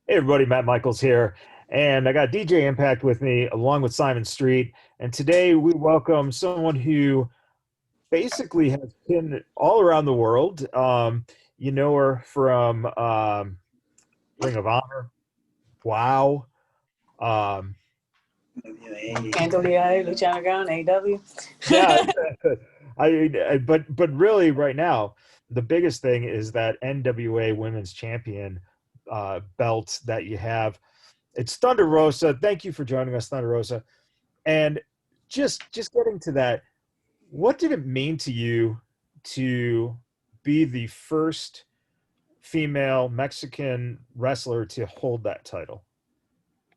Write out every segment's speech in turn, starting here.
Hey everybody, Matt Michaels here, and I got DJ Impact with me along with Simon Street. And today we welcome someone who basically has been all around the world. You know her from Ring of Honor, Wow. Um, NWA, Lucha Underground, AEW. yeah, but really right now, the biggest thing is that NWA Women's Champion belt that you have. It's Thunder Rosa. Thank you for joining us, Thunder Rosa. And just getting to that, what did it mean to you to be the first female Mexican wrestler to hold that title?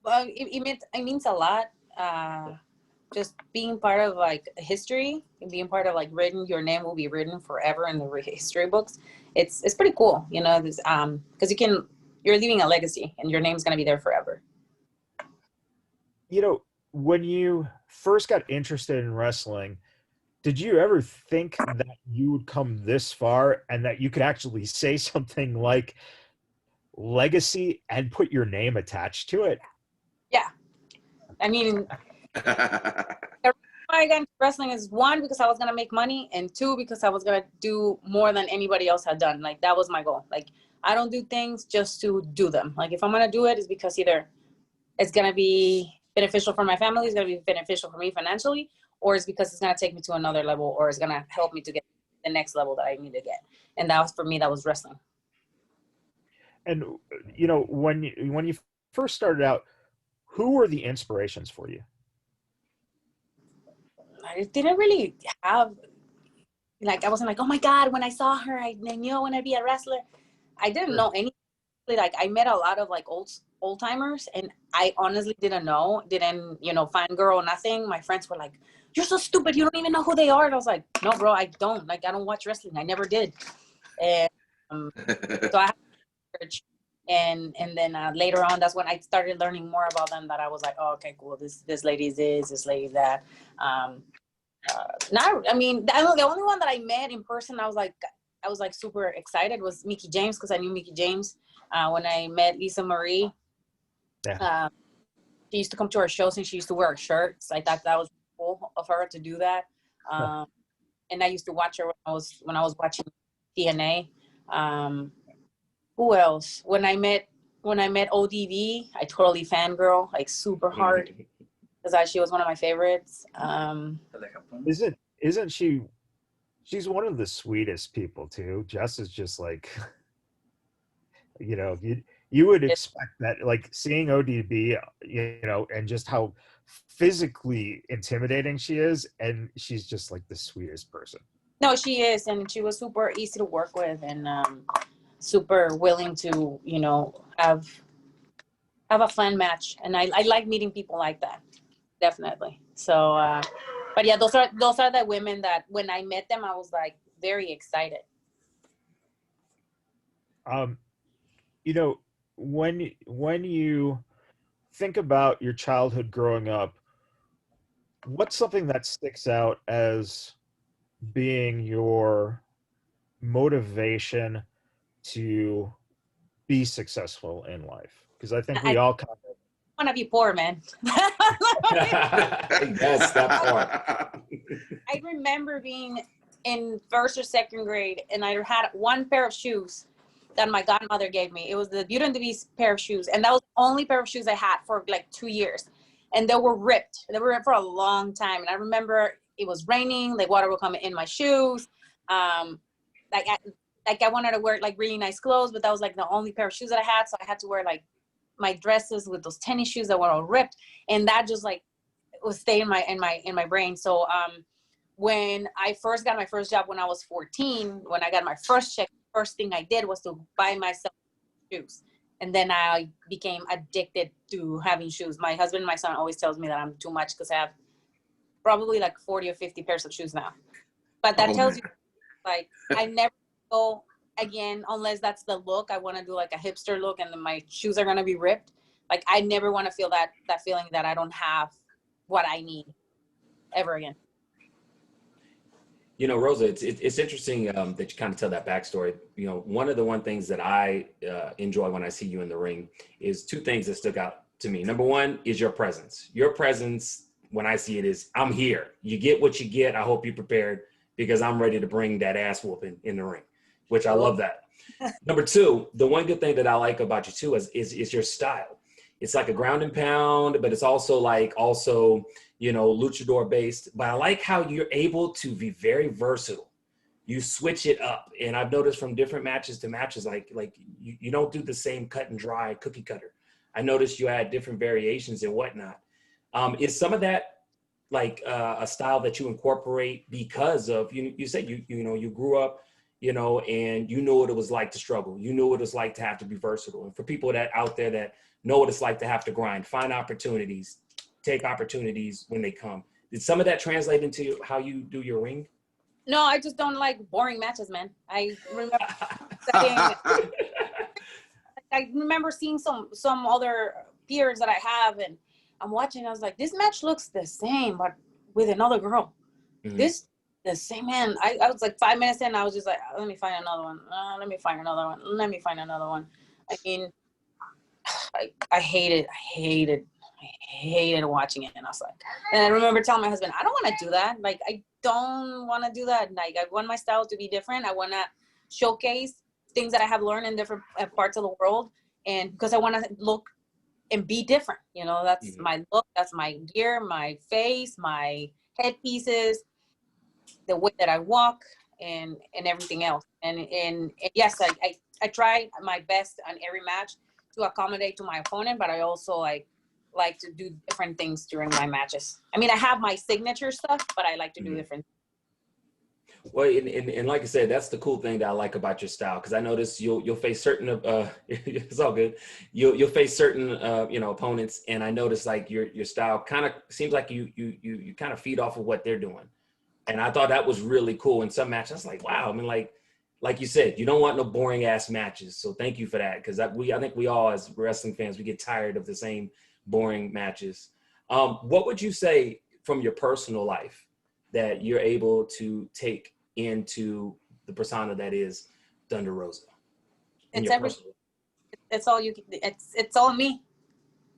Well, it means a lot. Just being part of like history and being part of like written, your name will be written forever in the history books. It's pretty cool, you know, this, because you're leaving a legacy and your name's gonna be there forever. You know, when you first got interested in wrestling, did you ever think that you would come this far and that you could actually say something like legacy and put your name attached to it? Yeah, I mean, the reason why I got into wrestling is one because I was gonna make money, and two because I was gonna do more than anybody else had done. Like that was my goal. Like I don't do things just to do them. Like if I'm gonna do it, it's because either it's gonna be beneficial for my family, it's gonna be beneficial for me financially, or it's because it's gonna take me to another level, or it's gonna help me to get the next level that I need to get. And that was for me. That was wrestling. And you know, when you first started out, who were the inspirations for you? I didn't really have like I wasn't like, oh my god, when I saw her, I knew I want to be a wrestler. I didn't Sure. know any. Like I met a lot of like old timers, and I honestly didn't fangirl nothing. My friends were like, "You're so stupid. You don't even know who they are." And I was like, "No, bro, I don't. Like I don't watch wrestling. I never did." And so I had research, and then later on, that's when I started learning more about them. That I was like, "Oh, okay, cool. This lady's this lady's that." Um, Not, I mean, the only one that I met in person, I was like super excited was Mickey James because I knew Mickey James when I met Lisa Marie. Yeah. Um, she used to come to our shows and she used to wear shirts. I thought that was cool of her to do that. Um, and I used to watch her when I was watching TNA. Um, who else? When I met ODB, I totally fangirl like super hard because she was one of my favorites. Isn't she? She's one of the sweetest people too. Jess is just like, you would expect that, like seeing ODB, and just how physically intimidating she is, and she's just like the sweetest person. No, she is, and she was super easy to work with, and super willing to, have a fun match. And I like meeting people like that, definitely. So, but yeah, those are the women that when I met them, I was like very excited. Um, you know, when you think about your childhood growing up, what's something that sticks out as being your motivation to be successful in life? Because I think I we all kind want to be poor, man. Yes, that part. I remember being in first or second grade, and I had one pair of shoes that my godmother gave me. It was the Beauty and the Beast pair of shoes, and that was the only pair of shoes I had for like 2 years. And they were ripped. They were ripped for a long time. And I remember it was raining, like water would come in my shoes. Um, like I wanted to wear like really nice clothes, but that was like the only pair of shoes that I had. So I had to wear like my dresses with those tennis shoes that were all ripped, and that just like was stay in my brain. So when I first got my first job when I was 14, when I got my first check, first thing I did was to buy myself shoes. And then I became addicted to having shoes. My husband and my son always tells me that I'm too much because I have probably like 40 or 50 pairs of shoes now. But that tells you, like, I never go again unless that's the look. I want to do like a hipster look and then my shoes are going to be ripped. Like, I never want to feel that feeling that I don't have what I need ever again. You know, Rosa, it's interesting that you kind of tell that backstory. You know, one things that I enjoy when I see you in the ring is two things that stuck out to me. Number one is your presence. Your presence, when I see it, is I'm here. You get what you get. I hope you're prepared because I'm ready to bring that ass whooping in the ring, which I love that. Number two, the one good thing that I like about you too is your style. It's like a ground and pound, but it's also you know, luchador based. But I like how you're able to be very versatile. You switch it up, and I've noticed from different matches to matches, like you don't do the same cut and dry cookie cutter. I noticed you add different variations and whatnot. Is some of that like a style that you incorporate because of you said you know you grew up, you know, and you knew what it was like to struggle. You knew what it was like to have to be versatile. And for people that out there that know what it's like to have to grind, find opportunities, take opportunities when they come. Did some of that translate into how you do your ring? No, I just don't like boring matches, man. I remember saying, I remember seeing some other peers that I have, and I'm watching. I was like, this match looks the same, but with another girl. Mm-hmm. This the same man. I was like 5 minutes in. I was just like, let me find another one. Let me find another one. Let me find another one. I mean, I hated watching it. And I was like, and I remember telling my husband, I don't want to do that. Like, I don't want to do that. Like, I want my style to be different. I want to showcase things that I have learned in different parts of the world. And because I want to look and be different, you know, that's my look, that's my gear, my face, my headpieces, the way that I walk and everything else. And yes, I try my best on every match to accommodate to my opponent, but I also like to do different things during my matches. I mean, I have my signature stuff, but I like to do different. Well, and like I said, that's the cool thing that I like about your style, because I notice you'll face certain it's all good. You'll face certain you know, opponents, and I notice like your style kind of seems like you kind of feed off of what they're doing, and I thought that was really cool. In some matches, I was like, wow. I mean, like you said, you don't want no boring ass matches. So thank you for that, because I think we all as wrestling fans, we get tired of the same boring matches. What would you say from your personal life that you're able to take into the persona that is Thunder Rosa? It's everything. It's all you. It's all me.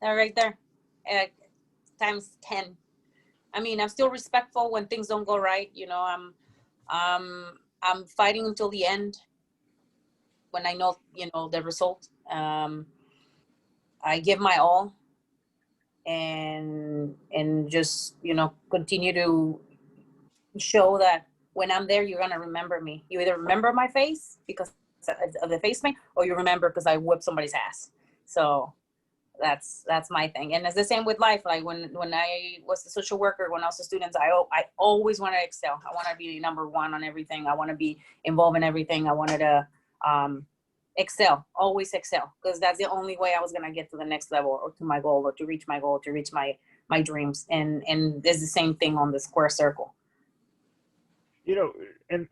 Right there, times 10. I mean, I'm still respectful when things don't go right. You know, I'm fighting until the end when I know, you know, the result. I give my all and just, you know, continue to show that when I'm there, you're going to remember me. You either remember my face because of the face paint, or you remember because I whipped somebody's ass. So that's my thing. And it's the same with life. Like when I was a social worker, when I was a student, I always wanted to excel. I want to be number one on everything. I want to be involved in everything. I wanted to excel, always excel, because that's the only way I was going to get to the next level, or to my goal, or to reach my goal, to reach my dreams. And it's the same thing on the square circle. You know,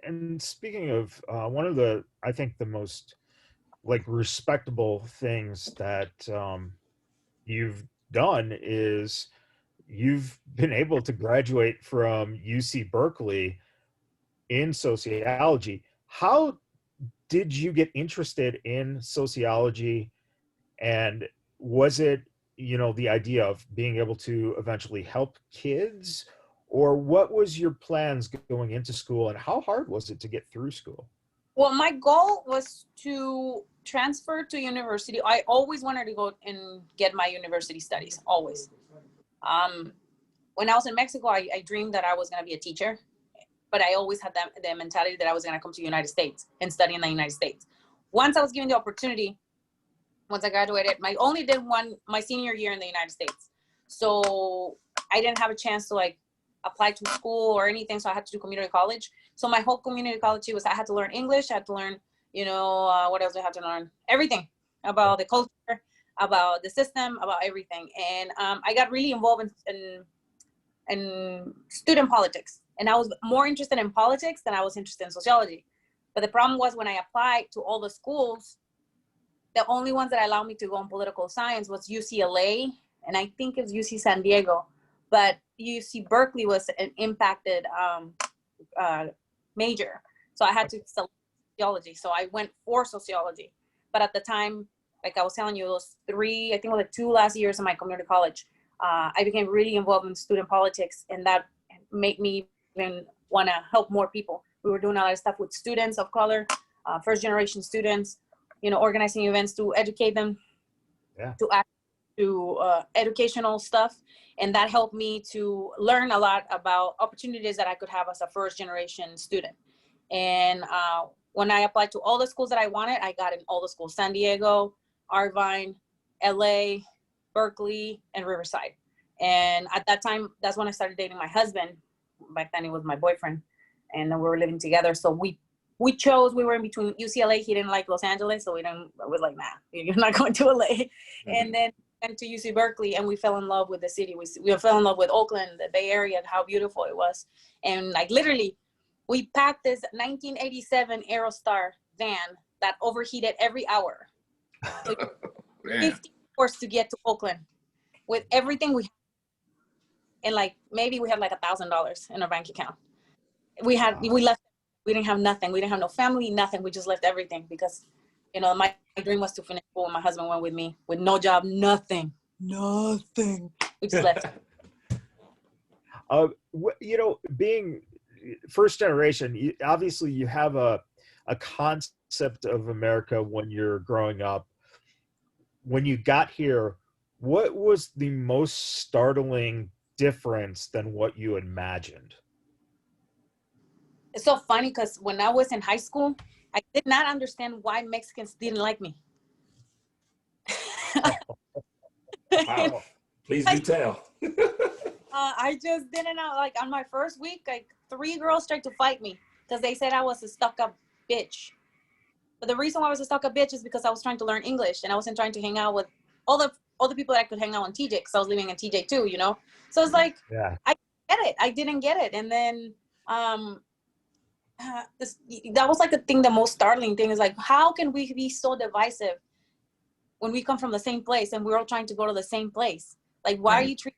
and speaking of one of the, I think the most like respectable things that you've done is you've been able to graduate from UC Berkeley in sociology. How did you get interested in sociology, and was it, you know, the idea of being able to eventually help kids, or what was your plans going into school, and how hard was it to get through school? Well, my goal was to transfer to university. I always wanted to go and get my university studies, always. When I was in Mexico, I dreamed that I was going to be a teacher, but I always had the mentality that I was going to come to the United States and study in the United States. Once I was given the opportunity, once I graduated, I only did my senior year in the United States. So I didn't have a chance to like apply to school or anything. So I had to do community college. So my whole community college was, I had to learn English. I had to learn, you know, what else do I have to learn? Everything about the culture, about the system, about everything. And I got really involved in student politics. And I was more interested in politics than I was interested in sociology. But the problem was when I applied to all the schools, the only ones that allowed me to go on political science was UCLA, and I think it was UC San Diego. But UC Berkeley was an impacted major. So I had to select sociology. So I went for sociology. But at the time, like I was telling you, those I think it was like 2 last years in my community college, I became really involved in student politics, and that made me even want to help more people. We were doing a lot of stuff with students of color, first generation students, organizing events to educate them, to educational stuff. And that helped me to learn a lot about opportunities that I could have as a first generation student. And when I applied to all the schools that I wanted, I got in all the schools: San Diego, Irvine, LA, Berkeley, and Riverside. And at that time, that's when I started dating my husband. Back then, he was my boyfriend, and we were living together. So we chose. We were in between UCLA. He didn't like Los Angeles, so we were like, nah, you're not going to LA. Mm-hmm. And then went to UC Berkeley, and we fell in love with the city. We fell in love with Oakland, the Bay Area, how beautiful it was. And like literally, we packed this 1987 Aerostar van that overheated every hour. So 50 hours to get to Oakland with everything we had. And like maybe we had like $1,000 in our bank account. We left. We didn't have nothing. We didn't have no family, nothing. We just left everything because, my dream was to finish school. And my husband went with me with no job, nothing. We just left. Being first generation, obviously you have a concept of America when you're growing up. When you got here, what was the most startling difference than what you imagined? It's so funny because when I was in high school, I did not understand why Mexicans didn't like me. Wow. Please do tell. I just didn't know. Like on my first week, like 3 girls tried to fight me because they said I was a stuck-up bitch. But the reason why I was a stuck-up bitch is because I was trying to learn English, and I wasn't trying to hang out with all the people that I could hang out in TJ, because I was living in TJ too, So it's like, yeah. I get it. I didn't get it. And then that was like the most startling thing is like, how can we be so divisive when we come from the same place and we're all trying to go to the same place? Like, why are you treating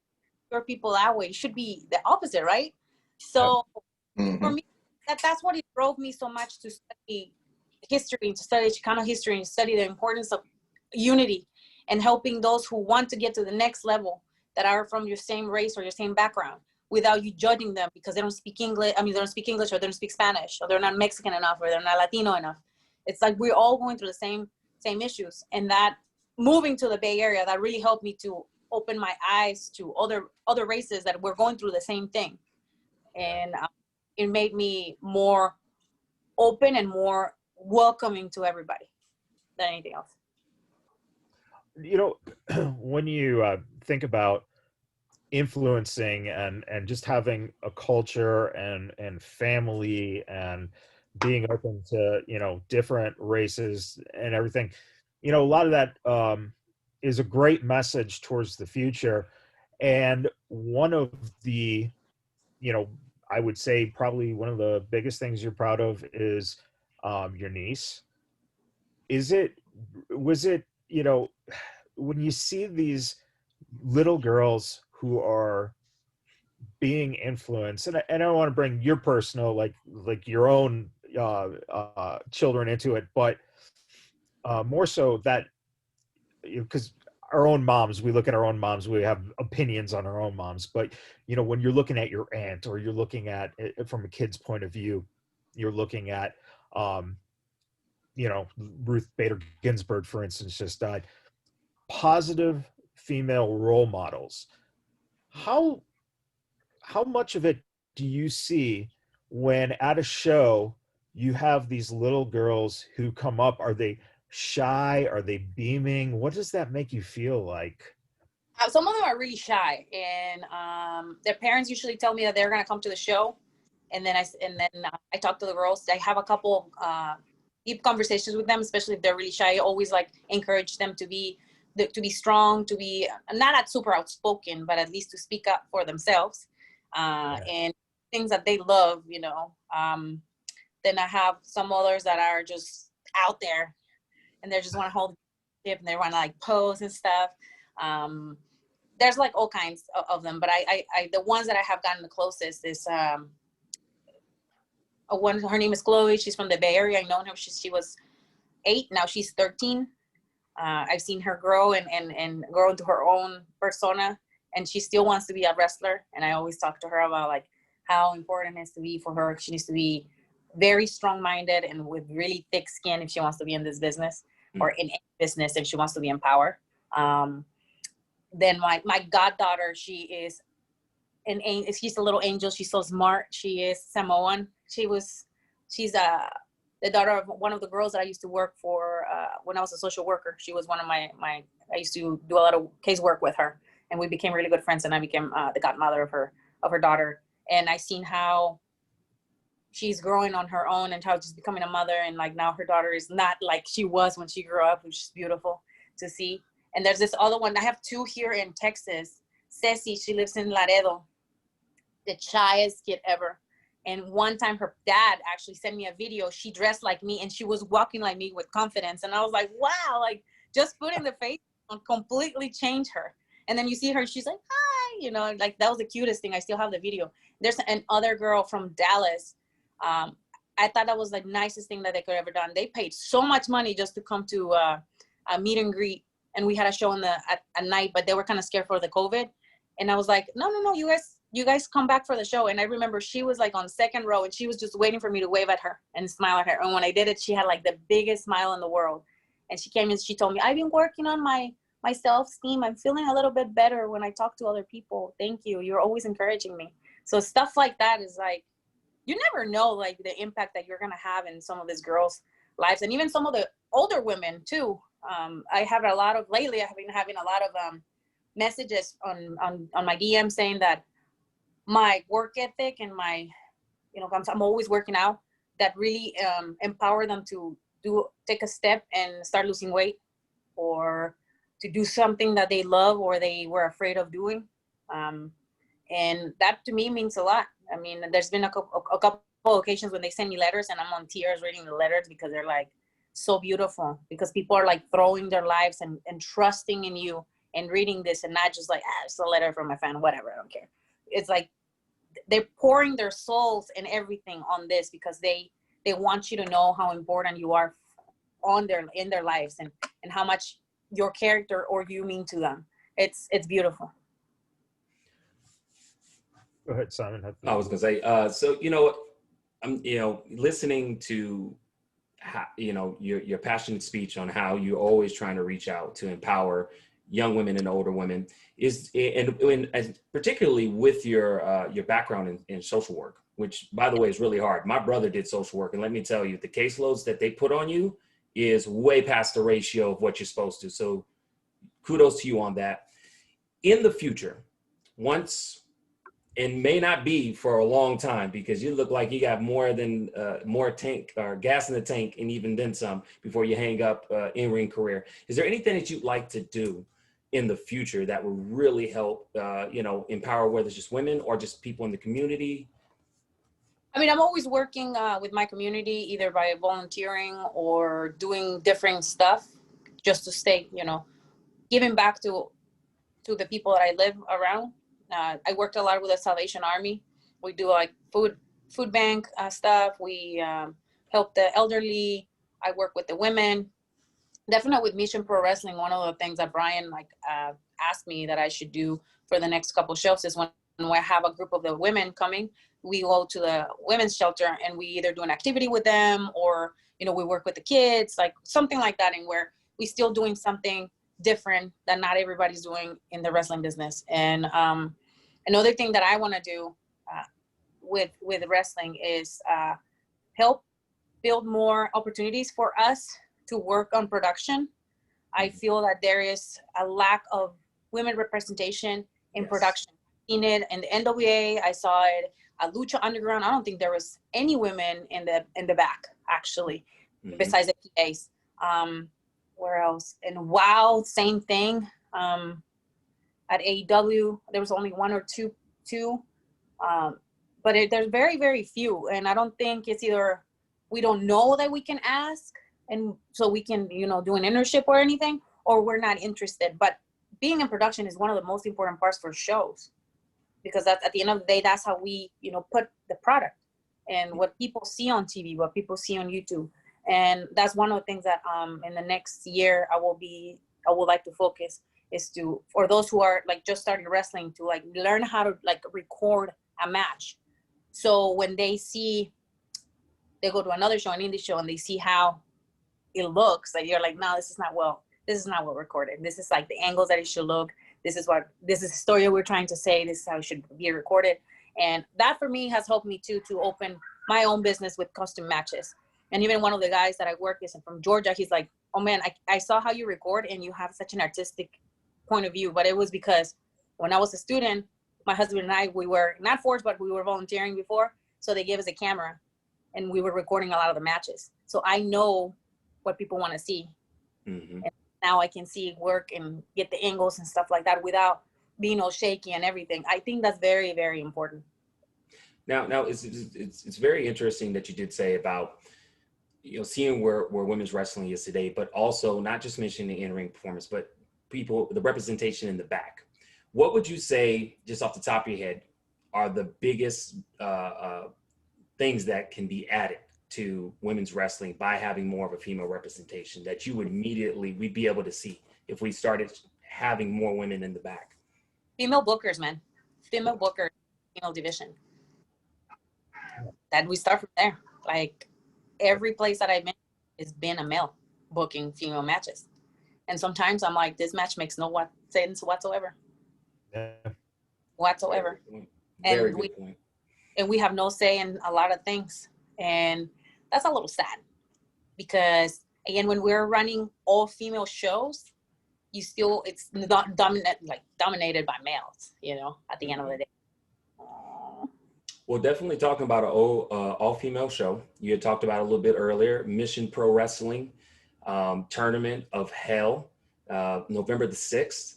your people that way? It should be the opposite, right? So for me, that's what it drove me so much to study history, to study Chicano history, and study the importance of unity and helping those who want to get to the next level that are from your same race or your same background, without you judging them because they don't speak English. They don't speak English, or they don't speak Spanish, or they're not Mexican enough, or they're not Latino enough. It's like we're all going through the same issues. And that moving to the Bay Area, that really helped me to open my eyes to other races that were going through the same thing. And it made me more open and more welcoming to everybody than anything else. When you think about influencing and just having a culture and family and being open to different races and everything, a lot of that is a great message towards the future. And one of the I would say probably one of the biggest things you're proud of is your niece. Was it when you see these little girls who are being influenced, and I don't want to bring your personal like your own children into it, but more so that because our own moms, we look at our own moms, we have opinions on our own moms, but when you're looking at your aunt, or you're looking at it from a kid's point of view, you're looking at Ruth Bader Ginsburg, for instance, just died. Positive female role models. How much of it do you see when at a show you have these little girls who come up? Are they shy? Are they beaming? What does that make you feel like? Some of them are really shy, and their parents usually tell me that they're going to come to the show, and then I talk to the girls. I have a couple deep conversations with them, especially if they're really shy. I always encourage them to be strong, to be not super outspoken, but at least to speak up for themselves and things that they love. Then I have some others that are just out there, and they just want to hold it, and they want to pose and stuff. There's all kinds of them, but I the ones that I have gotten the closest is one, her name is Chloe. She's from the Bay Area. I known her. She was 8. Now she's 13. I've seen her grow and grow into her own persona, and she still wants to be a wrestler. And I always talk to her about like how important it is to be for her. She needs to be very strong-minded and with really thick skin if she wants to be in this business or in any business if she wants to be in power. Then my goddaughter, she's a little angel. She's so smart. She is Samoan. She's the daughter of one of the girls that I used to work for when I was a social worker. She was one of I used to do a lot of case work with her, and we became really good friends, and I became the godmother of her daughter. And I seen how she's growing on her own and how she's becoming a mother. And like now her daughter is not like she was when she grew up, which is beautiful to see. And there's this other one. I have 2 here in Texas. Ceci, she lives in Laredo, the shyest kid ever. And one time her dad actually sent me a video. She dressed like me and she was walking like me with confidence. And I was like, wow, like just putting the face on completely changed her. And then you see her, she's like, hi, you know, like that was the cutest thing. I still have the video. There's another girl from Dallas. I thought that was the nicest thing that they could ever done. They paid so much money just to come to a meet and greet. And we had a show at night, but they were kind of scared for the COVID. And I was like, no, you guys come back for the show. And I remember she was like on second row and she was just waiting for me to wave at her and smile at her. And when I did it, she had like the biggest smile in the world. And she came and she told me, I've been working on my self-esteem. I'm feeling a little bit better when I talk to other people. Thank you. You're always encouraging me. So stuff like that is like, you never know like the impact that you're going to have in some of these girls' lives. And even some of the older women too. I have lately, I have been having a lot of messages on my DM saying that my work ethic and my, you know, I'm always working out, that really empower them to take a step and start losing weight or to do something that they love or they were afraid of doing. And that to me means a lot. I mean, there's been a couple occasions when they send me letters and I'm on tears reading the letters because they're like so beautiful, because people are like throwing their lives and trusting in you and reading this and not just like, it's a letter from my fan, whatever, I don't care. It's like they're pouring their souls and everything on this because they want you to know how important you are in their lives and how much your character or you mean to them. It's beautiful. Go ahead, Simon. I was gonna say, so you know, I'm listening to how, your passionate speech on how you're always trying to reach out to empower young women and older women and particularly with your background in social work, which by the way is really hard. My brother did social work, and let me tell you, the caseloads that they put on you is way past the ratio of what you're supposed to. So kudos to you on that. In the future, once, and may not be for a long time, because you look like you got more tank or gas in the tank and even then some before you hang up in-ring career. Is there anything that you'd like to do in the future that will really help, empower, whether it's just women or just people in the community? I mean, I'm always working with my community, either by volunteering or doing different stuff just to stay, giving back to the people that I live around. I worked a lot with the Salvation Army. We do like food bank stuff. We help the elderly. I work with the women. Definitely with Mission Pro Wrestling, one of the things that Brian asked me that I should do for the next couple shows is when I have a group of the women coming, we go to the women's shelter and we either do an activity with them or, we work with the kids, like something like that, and where we still doing something different that not everybody's doing in the wrestling business. And another thing that I want to do with wrestling is help build more opportunities for us to work on production. I feel that there is a lack of women representation in production. In it in the NWA, I saw it at Lucha Underground. I don't think there was any women in the back actually, besides the PAs. Where else? And WOW, same thing. At AEW, there was only one or two. But there's very, very few. And I don't think it's either we don't know that we can ask and so we can, do an internship or anything, or we're not interested. But being in production is one of the most important parts for shows, because that's, at the end of the day, that's how we, put the product and what people see on TV, what people see on YouTube. And that's one of the things that in the next year I would like to focus is to, for those who are like just starting wrestling, to like learn how to like record a match. So when they go to another show, an indie show, and they see how it looks, like you're like, no, this is not well recorded. This is like the angles that it should look. This is the story we're trying to say. This is how it should be recorded. And that for me has helped me too, to open my own business with custom matches. And even one of the guys that I work with from Georgia, he's like, oh man, I saw how you record and you have such an artistic point of view. But it was because when I was a student, my husband and I, we were not forced, but we were volunteering before. So they gave us a camera and we were recording a lot of the matches. So I know what people want to see. Mm-hmm. And now I can see work and get the angles and stuff like that without being all shaky and everything. I think that's very, very important. Now it's very interesting that you did say about, you know, seeing where women's wrestling is today, but also not just mentioning the in-ring performance, but the representation in the back. What would you say, just off the top of your head, are the biggest things that can be added to women's wrestling by having more of a female representation that you would we'd be able to see if we started having more women in the back? Female bookers, man. Female bookers, female division. That we start from there. Like every place that I've been has been a male booking female matches. And sometimes I'm like, this match makes no sense whatsoever. Yeah. Whatsoever. Very good point. And we have no say in a lot of things. And that's a little sad because again, when we're running all female shows, it's not dominated by males, you know, at the end of the day. Well, definitely talking about an all-female show. You had talked about a little bit earlier, Mission Pro Wrestling Tournament of Hell, November the 6th.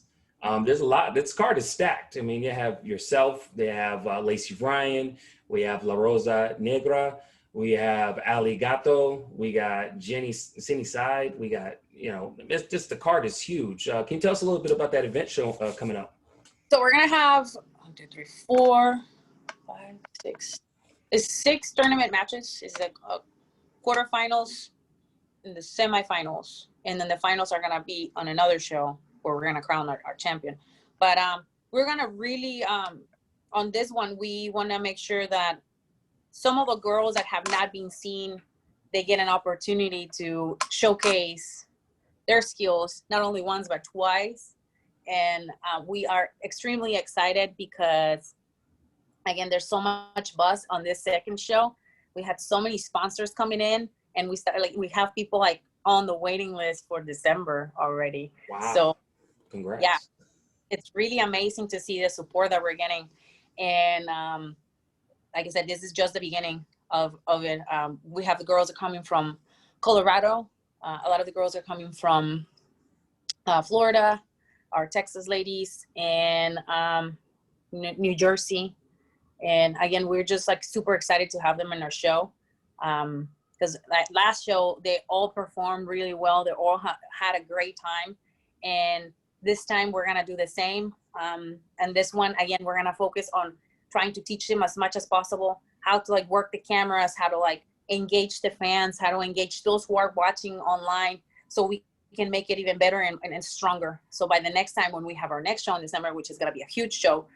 There's a lot. This card is stacked. I mean, you have yourself, they have Lacey Ryan, we have La Rosa Negra, we have Ali Gato, we got Jenny Side, we got, you know, it's just, the card is huge. Can you tell us a little bit about that event show coming up? So we're going to have 1, 2, 3, 4, 5, 6. It's 6 tournament matches. It's like quarterfinals and the semifinals. And then the finals are going to be on another show where we're going to crown our champion. But we're going to really, on this one, we want to make sure that some of the girls that have not been seen, they get an opportunity to showcase their skills, not only once, but twice. And we are extremely excited because, again, there's so much buzz on this second show. We had so many sponsors coming in, and we have people like on the waiting list for December already. Wow. So congrats. Yeah, it's really amazing to see the support that we're getting. And like I said, this is just the beginning of it. We have the girls are coming from Colorado. A lot of the girls are coming from Florida, our Texas ladies, and New Jersey. And again, we're just like super excited to have them in our show. Because last show, they all performed really well. They all had a great time. And this time we're going to do the same. And this one, again, we're going to focus on trying to teach them as much as possible how to like work the cameras, how to like engage the fans, how to engage those who are watching online, so we can make it even better and stronger. So by the next time when we have our next show in December, which is going to be a huge show,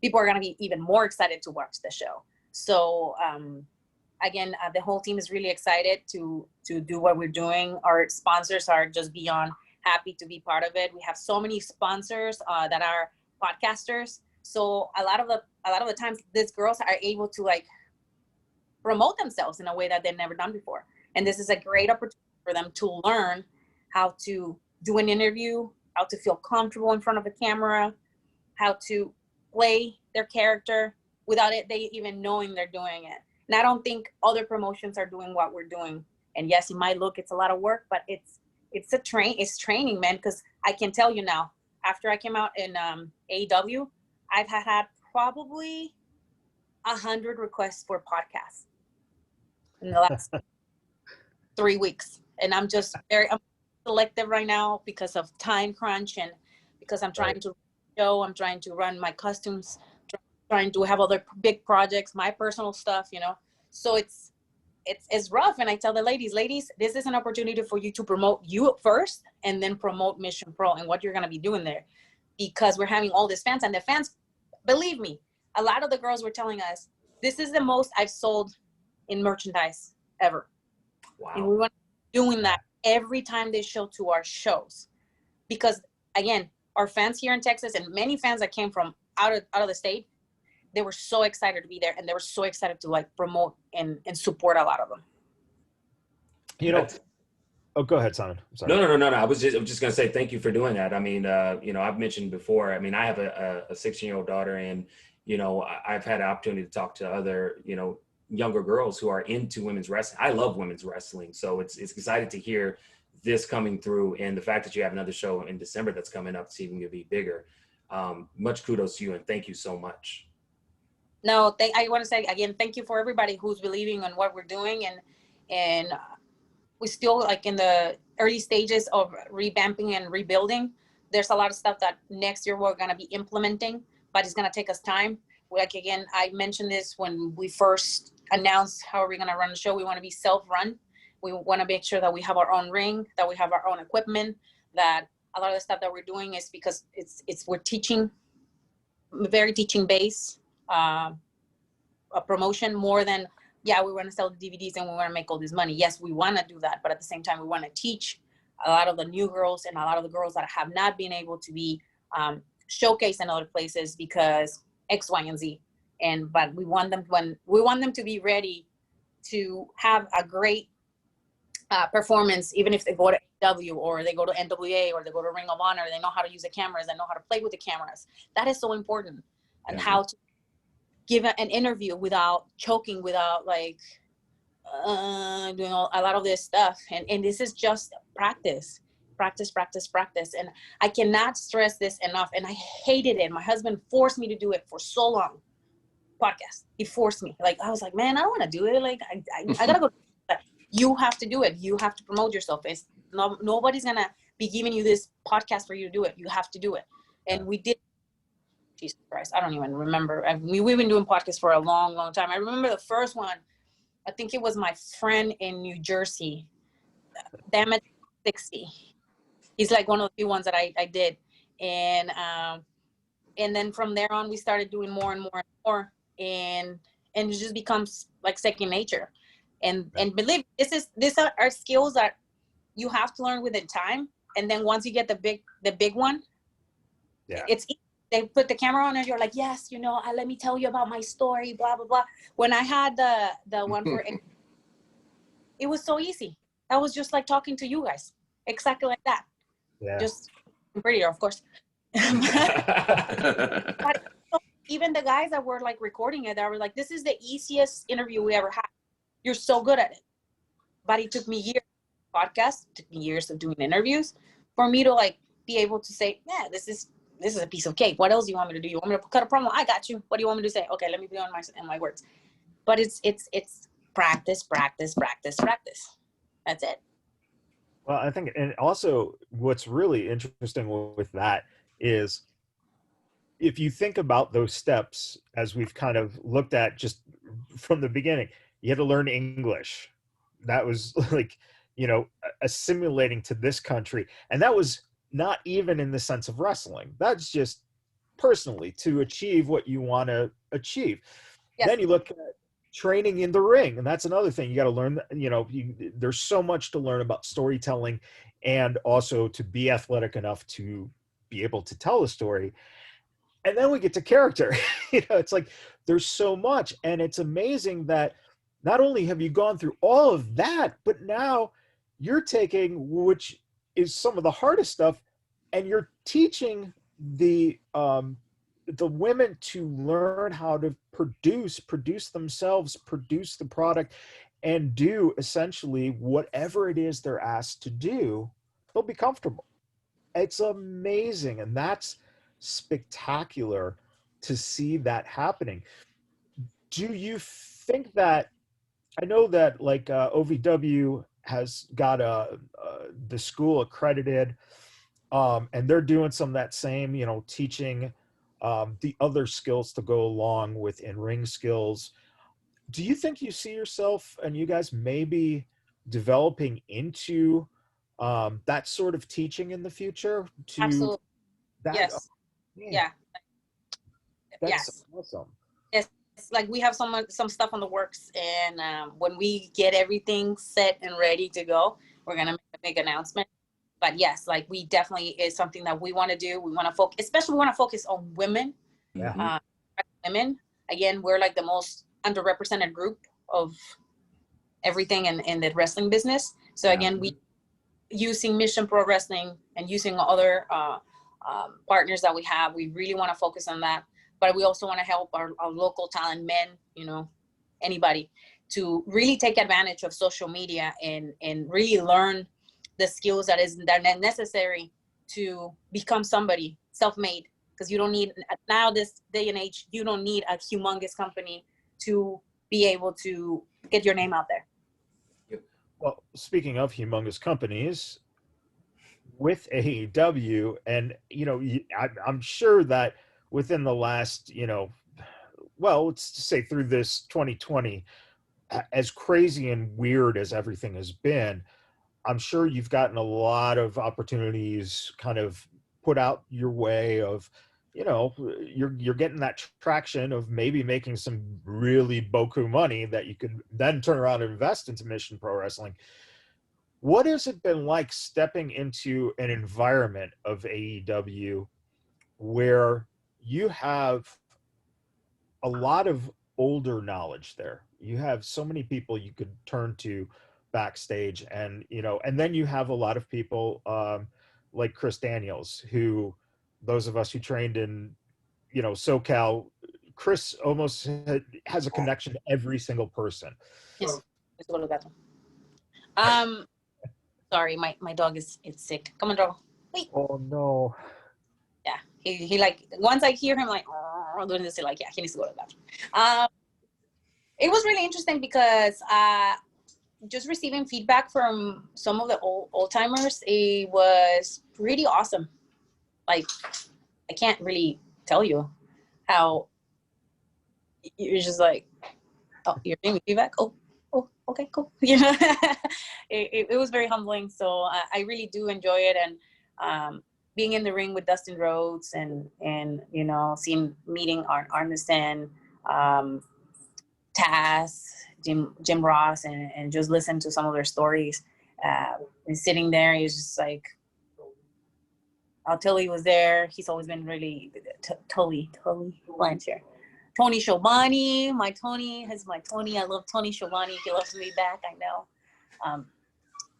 people are going to be even more excited to watch the show. So again, the whole team is really excited to do what we're doing. Our sponsors are just beyond happy to be part of it. We have so many sponsors that are podcasters. So a lot of the times these girls are able to like promote themselves in a way that they've never done before. And this is a great opportunity for them to learn how to do an interview, how to feel comfortable in front of a camera, how to play their character without they even knowing they're doing it. And I don't think other promotions are doing what we're doing. And yes, it might look, it's a lot of work, but it's training, man. Because I can tell you now, after I came out in AEW, I've had probably 100 requests for podcasts in the last 3 weeks. And I'm I'm selective right now because of time crunch and because I'm trying to show, I'm trying to run my costumes, trying to have other big projects, my personal stuff, you know. So it's rough. And I tell the ladies, this is an opportunity for you to promote you first and then promote Mission Pro and what you're going to be doing there, because we're having all these fans, and the fans, believe me, a lot of the girls were telling us, this is the most I've sold in merchandise ever. Wow. And we want to be doing that every time they show to our shows, because again, our fans here in Texas and many fans that came from out of the state, they were so excited to be there, and they were so excited to like promote and support a lot of them. You know, oh, go ahead, Simon. I'm sorry. No. I'm just gonna say thank you for doing that. I mean, you know, I've mentioned before. I mean, I have a 16-year-old daughter, and you know, I've had an opportunity to talk to other, you know, younger girls who are into women's wrestling. I love women's wrestling, so it's excited to hear this coming through, and the fact that you have another show in December that's coming up, it's even gonna be bigger. Much kudos to you, and thank you so much. No, I want to say again, thank you for everybody who's believing in what we're doing, and we're still like in the early stages of revamping and rebuilding. There's a lot of stuff that next year we're going to be implementing, but it's going to take us time. Like, again, I mentioned this when we first announced how are we going to run the show. We want to be self-run. We want to make sure that we have our own ring, that we have our own equipment, that a lot of the stuff that we're doing is because we're teaching, very teaching based, a promotion more than, yeah, we want to sell the DVDs and we want to make all this money. Yes, we want to do that. But at the same time, we want to teach a lot of the new girls and a lot of the girls that have not been able to be showcased in other places because X, Y, and Z. But we want them to be ready to have a great performance, even if they go to AEW or they go to NWA or they go to Ring of Honor. They know how to use the cameras. They know how to play with the cameras. That is so important. And how to give an interview without choking, without like doing a lot of this stuff. And this is just practice. And I cannot stress this enough. And I hated it. My husband forced me to do it for so long. Podcast. He forced me. Like, I was like, man, I don't want to do it. Like, I gotta go. You have to do it. You have to promote yourself. Nobody's gonna be giving you this podcast for you to do it. You have to do it. And we did. Jesus Christ, I don't even remember. We've been doing podcasts for a long, long time. I remember the first one. I think it was my friend in New Jersey. Damn it, 60. He's like one of the few ones that I did. And then from there on, we started doing more and more and more. And it just becomes like second nature. And believe these are skills that you have to learn within time. And then once you get the big one, it's easy. They put the camera on and you're like, yes, you know, let me tell you about my story, blah, blah, blah. When I had the one for it was so easy. I was just like talking to you guys. Exactly like that. Yeah. Just prettier, of course. But even the guys that were like recording it, they were like, this is the easiest interview we ever had. You're so good at it. But it took me years of podcasts, took me years of doing interviews for me to like be able to say, yeah, this is a piece of cake. What else do you want me to do? You want me to cut a promo? I got you. What do you want me to say? Okay, let me be on my words. But it's practice. That's it. Well, I think, and also what's really interesting with that is if you think about those steps, as we've kind of looked at just from the beginning, you had to learn English. That was like, you know, assimilating to this country. And that was not even in the sense of wrestling. That's just personally to achieve what you want to achieve. Yes. Then you look at training in the ring, and that's another thing you got to learn. You know, there's so much to learn about storytelling, and also to be athletic enough to be able to tell a story. And then we get to character. You know, it's like there's so much, and it's amazing that not only have you gone through all of that, but now you're taking, which is some of the hardest stuff, and you're teaching the women to learn how to produce themselves, produce the product, and do essentially whatever it is they're asked to do. They'll be comfortable. It's amazing, and that's spectacular to see that happening. Do you think that, I know that like OVW has got the school accredited, and they're doing some of that same, you know, teaching the other skills to go along with in-ring skills. Do you think you see yourself and you guys maybe developing into that sort of teaching in the future? To Absolutely. that, oh, Yes. man, Yeah. that's Yes. awesome. It's like we have some stuff on the works, and when we get everything set and ready to go, we're gonna make a big announcement. But yes, like we definitely is something that we want to do. We want to focus, especially we want to focus on women. Yeah. Mhm. Uh, women, again, we're like the most underrepresented group of everything in the wrestling business. So Yeah. again, we using Mission Pro Wrestling and using other partners that we have. We really want to focus on that, but we also want to help our local talent, men, anybody, to really take advantage of social media and really learn the skills that are necessary to become somebody self-made. Because you don't need, now this day and age, you don't need a humongous company to be able to get your name out there. Well, speaking of humongous companies, with AEW, and I'm sure that within the last, well, let's just say through this 2020, as crazy and weird as everything has been, I'm sure you've gotten a lot of opportunities kind of put out your way of, you're getting that traction of maybe making some really boku money that you could then turn around and invest into Mission Pro Wrestling. What has it been like stepping into an environment of AEW where you have a lot of older knowledge there? You have so many people you could turn to backstage, and and then you have a lot of people like Chris Daniels, who, those of us who trained in SoCal, Chris almost has a connection to every single person. Yes. Let's go to the bathroom. Um, Sorry, my dog is sick. Come on, dog. Wait. Oh no. Yeah, he like, once I hear him like, doing this, like, yeah, he needs to go to the bathroom. It was really interesting because just receiving feedback from some of the old timers, it was pretty awesome. Like, I can't really tell you how you're just like, oh, you're giving me feedback. Oh, okay, cool. It was very humbling. So I really do enjoy it, and being in the ring with Dustin Rhodes and seeing, meeting Arneson, Taz, Jim Ross, and just listen to some of their stories. And sitting there, he's just like, Tully was there. He's always been really Tully Blanche here. Tony Schiavone, my Tony. I love Tony Schiavone. He loves me back, I know.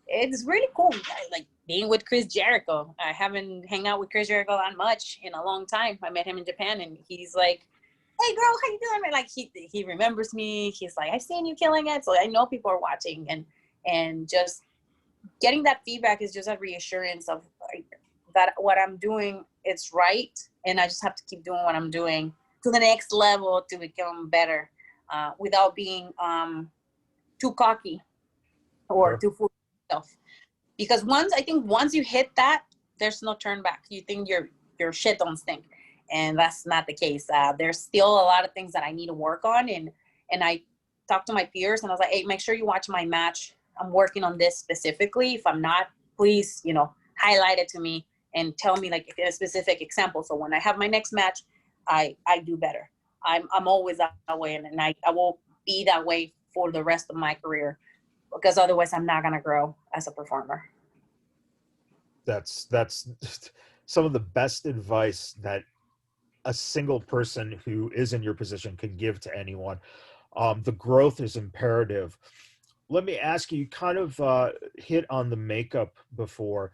It's really cool. I like being with Chris Jericho. I haven't hung out with Chris Jericho that much in a long time. I met him in Japan, and he's like, "Hey, girl, how you doing?" And like he remembers me. He's like, "I've seen you killing it," so I know people are watching, and just getting that feedback is just a reassurance of like, that what I'm doing is right, and I just have to keep doing what I'm doing to the next level to become better, without being too cocky or Sure. too full of yourself. Because once you hit that, there's no turn back. You think your shit don't stink, and that's not the case. There's still a lot of things that I need to work on, and I talked to my peers, and I was like, hey, make sure you watch my match. I'm working on this specifically. If I'm not, please, highlight it to me and tell me like a specific example. So when I have my next match, I do better. I'm always that way, and I will be that way for the rest of my career, because otherwise I'm not gonna grow as a performer. That's some of the best advice that a single person who is in your position could give to anyone. The growth is imperative. Let me ask you, kind of hit on the makeup before.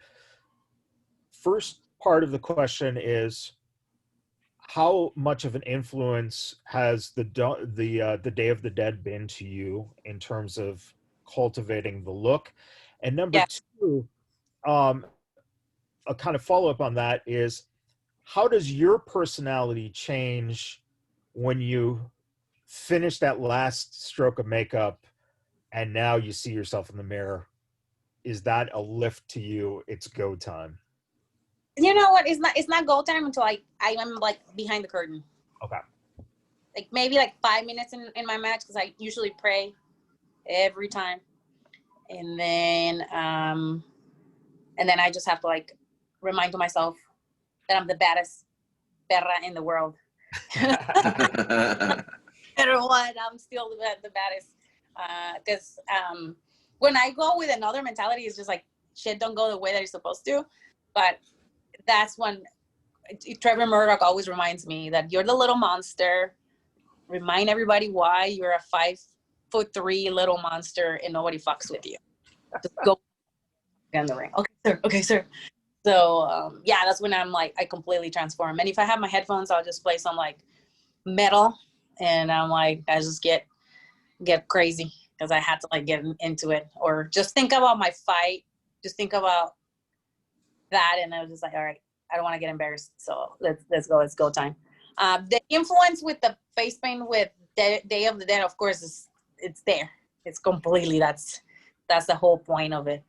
First part of the question is, how much of an influence has the Day of the Dead been to you in terms of cultivating the look? And number Yeah. two, um, a kind of follow up on that is, how does your personality change when you finish that last stroke of makeup and now you see yourself in the mirror? Is that a lift to you? It's go time. You know what? It's not go time until I am like behind the curtain. Okay. like maybe like 5 minutes in my match, because I usually pray every time. And then I just have to like remind to myself that I'm the baddest perra in the world. No matter what, I'm still the baddest. Because when I go with another mentality, it's just like shit don't go the way that it's supposed to. But that's when Trevor Murdoch always reminds me that you're the little monster. Remind everybody why you're a 5'3" little monster and nobody fucks with you. Just go in the ring. Okay, sir. So yeah, that's when I'm like, I completely transform. And if I have my headphones, I'll just play some like metal, and I'm like, I just get crazy because I had to like get into it, or just think about my fight. Just think about that, and I was just like, all right, I don't want to get embarrassed, so let's go. It's go time. The influence with the face paint with Day of the Dead, of course, it's there. It's completely, that's the whole point of it.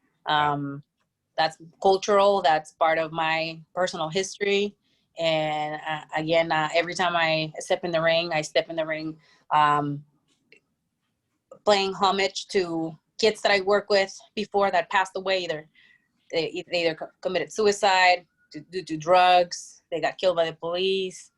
That's cultural. That's part of my personal history. And again, every time I step in the ring, playing homage to kids that I work with before that passed away. They either committed suicide due to drugs, they got killed by the police,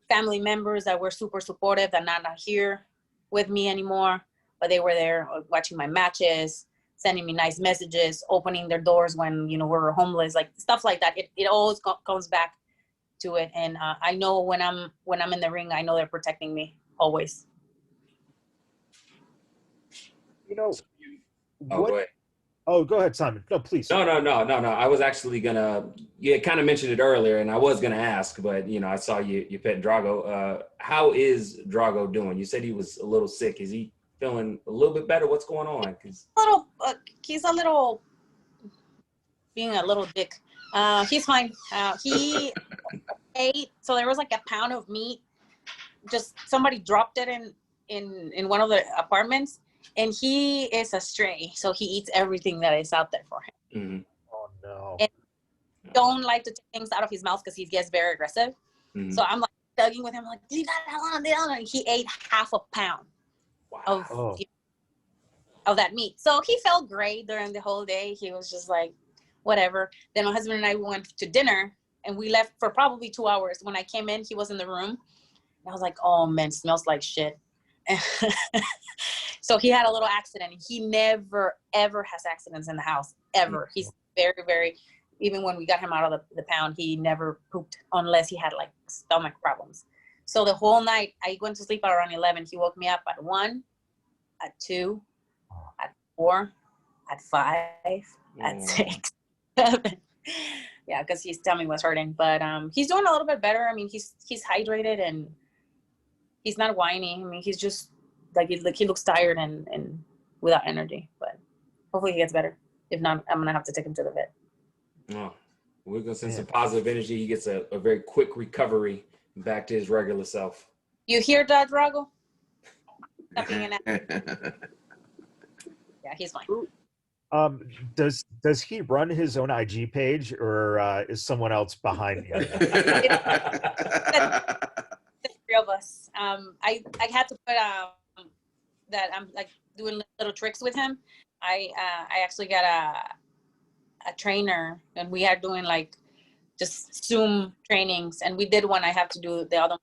family members that were super supportive that not here with me anymore, but they were there watching my matches, sending me nice messages, opening their doors when, we were homeless, like stuff like that. It always comes back to it. And I know when I'm in the ring, I know they're protecting me always. Go ahead. Oh, go ahead, Simon. No, please. No. I was actually you kind of mentioned it earlier, and I was gonna ask, but I saw you pet Drago. How is Drago doing? You said he was a little sick. Is he feeling a little bit better? What's going on? He's a little being a little dick. He's fine. He ate, so there was like a pound of meat. Just somebody dropped it in one of the apartments. And he is a stray, so he eats everything that is out there for him. Mm-hmm. Oh no! And don't like to take things out of his mouth because he gets very aggressive. Mm-hmm. So I'm like tugging with him, like leave that alone, and he ate half a pound of that meat. So he felt great during the whole day. He was just like, whatever. Then my husband and I went to dinner, and we left for probably 2 hours. When I came in, he was in the room. And I was like, oh man, smells like shit. So he had a little accident. He never, ever has accidents in the house, ever. Mm-hmm. He's very, very, even when we got him out of the pound, he never pooped unless he had like stomach problems. So the whole night, I went to sleep at around 11. He woke me up at 1, at 2, at 4, at 5, at 6, 7. Yeah, because his tummy was hurting. But he's doing a little bit better. I mean, he's hydrated and he's not whiny. I mean, he's just like he looks tired and without energy. But hopefully he gets better. If not, I'm gonna have to take him to the vet. Oh, we're gonna send some positive energy. He gets a very quick recovery back to his regular self. You hear that, Drago? Stop being an Yeah, he's fine. Does he run his own IG page, or is someone else behind him? The 3 of us. I had to put that I'm like doing little tricks with him. I actually got a trainer, and we are doing like just Zoom trainings, and we did one. I have to do the other one.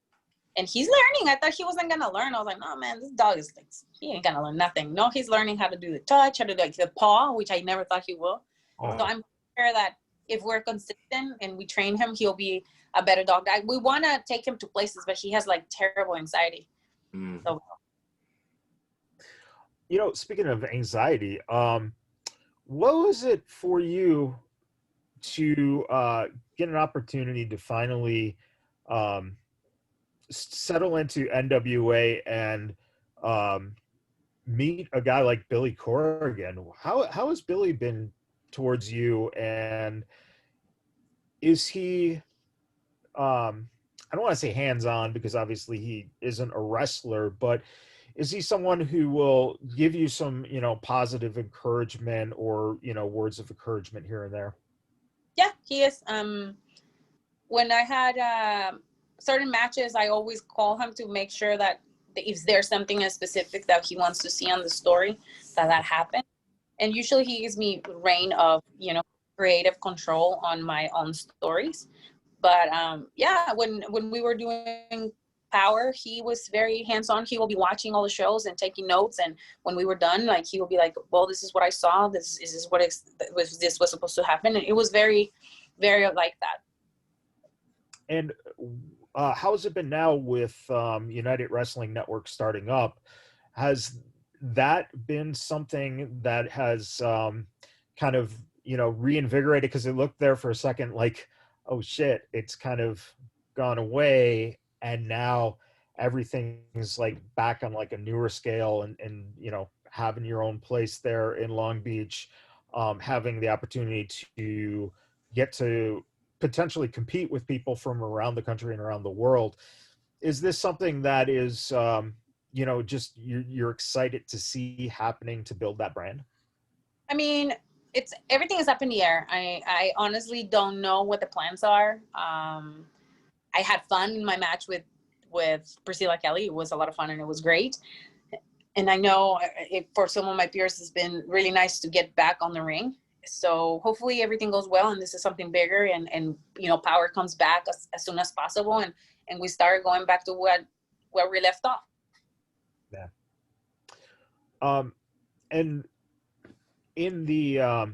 And he's learning. I thought he wasn't gonna learn. I was like, no man, this dog is like, he ain't gonna learn nothing. No, he's learning how to do the touch, how to do like the paw, which I never thought he will. So I'm sure that if we're consistent and we train him, he'll be a better dog. We want to take him to places, but he has like terrible anxiety. So, speaking of anxiety, what was it for you to get an opportunity to finally settle into NWA and meet a guy like Billy Corgan? How has Billy been towards you, and is he I don't want to say hands-on because obviously he isn't a wrestler, but is he someone who will give you some, positive encouragement or, words of encouragement here and there? Yeah, he is. When I had certain matches, I always call him to make sure that if there's something specific that he wants to see on the story, that happened. And usually he gives me reign of, creative control on my own stories. But yeah, when we were doing Power, he was very hands-on. He will be watching all the shows and taking notes. And when we were done, like, he will be like, well, this is what I saw. This is what this was supposed to happen. And it was very, very like that. And how has it been now with United Wrestling Network starting up? Has that been something that has kind of, reinvigorated? Because it looked there for a second like, oh shit, it's kind of gone away, and now everything's like back on like a newer scale, and having your own place there in Long Beach, having the opportunity to get to potentially compete with people from around the country and around the world. Is this something that is just you're excited to see happening to build that brand? I mean, everything is up in the air. I honestly don't know what the plans are. I had fun in my match with Priscilla Kelly. It was a lot of fun and it was great. And I know for some of my peers, it's been really nice to get back on the ring. So hopefully everything goes well and this is something bigger, and Power comes back as soon as possible, and we start going back to where we left off. Yeah. And in the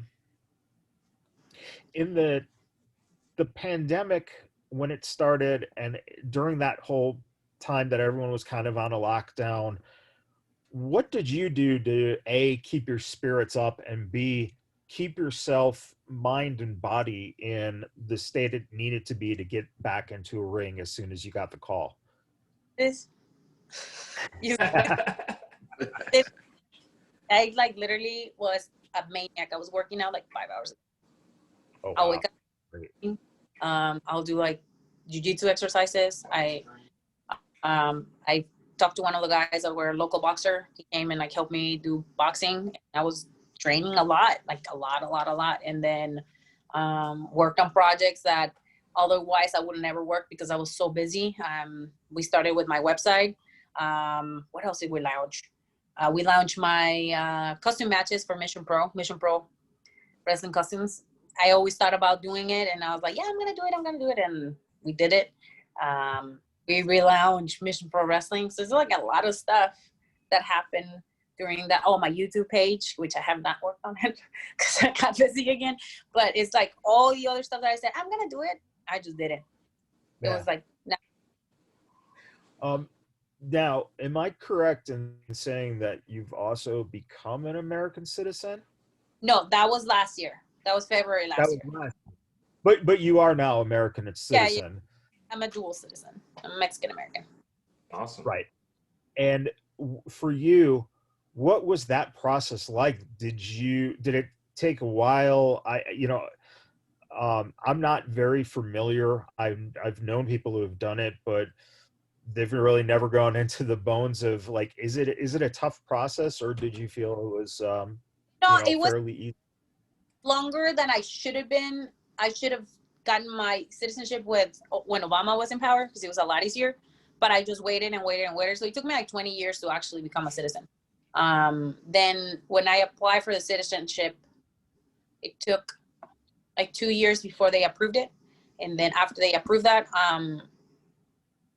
pandemic, when it started, and during that whole time that everyone was kind of on a lockdown, what did you do to A, keep your spirits up, and B, keep yourself, mind and body, in the state it needed to be to get back into a ring as soon as you got the call? I like literally was a maniac. I was working out like 5 hours a day. Oh, wow. I'll wake up. I'll do like jiu-jitsu exercises. I talked to one of the guys that were a local boxer. He came and like helped me do boxing. I was training a lot, like a lot. And then worked on projects that otherwise I would never work because I was so busy. We started with my website. What else did we launch? We launched my custom matches for Mission Pro Wrestling Customs. I always thought about doing it, and I was like, yeah, I'm gonna do it, and we did it. We relaunched Mission Pro Wrestling. So there's like a lot of stuff that happened during that. Oh, my YouTube page, which I have not worked on it because I got busy again. But it's like all the other stuff that I said, I'm gonna do it. I just did it. It was like, no. Now, am I correct in saying that you've also become an American citizen? No, that was last year. That was February last year. But you are now American citizen. Yeah. I'm a dual citizen. I'm Mexican American. Awesome. Right. And for you, what was that process like? Did it take a while? I'm not very familiar. I've known people who have done it, but they've really never gone into the bones of like, is it a tough process, or did you feel it was it was fairly easy? Longer than I should have been. I should have gotten my citizenship when Obama was in power, because it was a lot easier, but I just waited. So it took me like 20 years to actually become a citizen. Then when I applied for the citizenship, it took like 2 years before they approved it. And then after they approved that,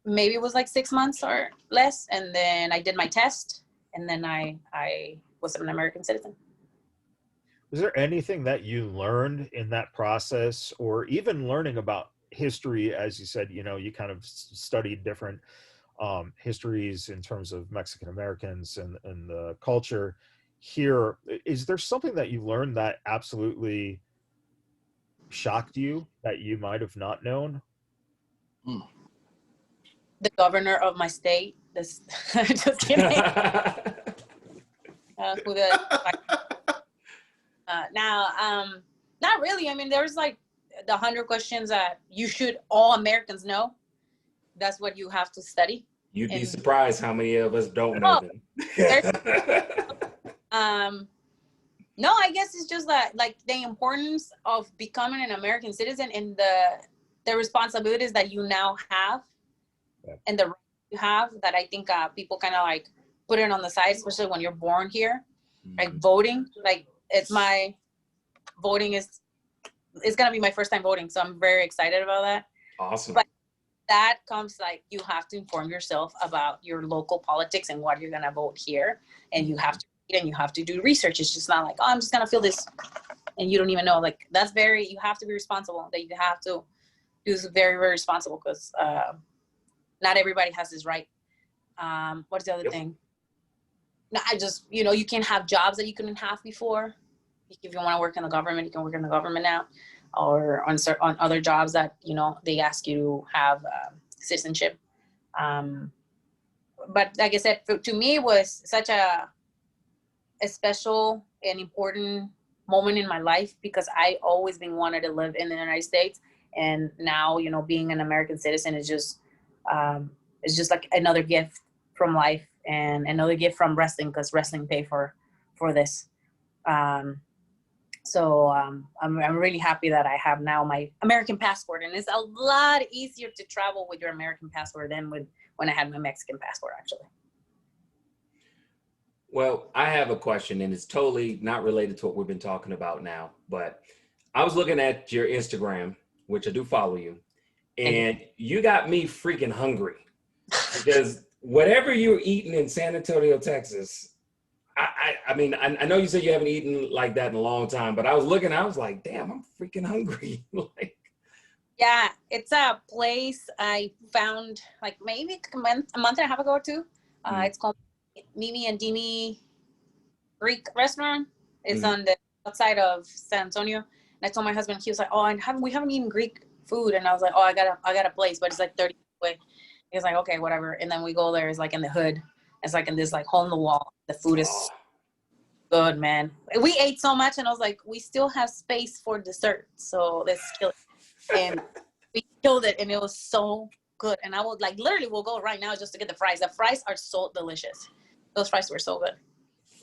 maybe it was like 6 months or less. And then I did my test, and then I was an American citizen. Was there anything that you learned in that process, or even learning about history? As you said, you kind of studied different histories in terms of Mexican Americans and the culture here. Is there something that you learned that absolutely shocked you that you might have not known? The governor of my state. Just kidding. Not really. I mean, there's like the 100 questions that all Americans know. That's what you have to study. You'd be surprised how many of us don't know them. No, I guess it's just that, like, the importance of becoming an American citizen and the responsibilities that you now have and the right you have that I think people kind of like put it on the side, especially when you're born here. Like voting, like voting is gonna be my first time voting, so I'm very excited about that. Awesome. But that comes like you have to inform yourself about your local politics and what you're gonna vote here, and you have to read and you have to do research. It's just not like, oh, I'm just gonna feel this, and you don't even know. Like that's you have to be responsible. That you have to do is very, very responsible because not everybody has this right. What's the other thing? No, you can't have jobs that you couldn't have before. If you want to work in the government, you can work in the government now, or on other jobs that they ask you to have citizenship. But like I said, to me, it was such a special and important moment in my life because I always been wanted to live in the United States, and now being an American citizen is just like another gift from life and another gift from wrestling because wrestling paid for this. So I'm really happy that I have now my American passport, and it's a lot easier to travel with your American passport than when I had my Mexican passport, actually. Well, I have a question, and it's totally not related to what we've been talking about now, but I was looking at your Instagram, which I do follow you, and you got me freaking hungry because whatever you're eating in San Antonio, Texas, I mean, I know you said you haven't eaten like that in a long time, but I was looking, I was like, damn, I'm freaking hungry. Yeah, it's a place I found like maybe a month and a half ago or two. It's called Mimi and Dimi Greek restaurant. It's on the outside of San Antonio. And I told my husband, he was like, "Oh, we haven't eaten Greek food," and I was like, "Oh, I got a place, but it's like 30 away." He was like, "Okay, whatever." And then we go there. It's like in the hood. It's like in this like hole in the wall. The food is good, man. We ate so much, and I was like, "We still have space for dessert, so let's kill it." And we killed it, and it was so good. And I would like literally we'll go right now just to get the fries. The fries are so delicious. Those fries were so good.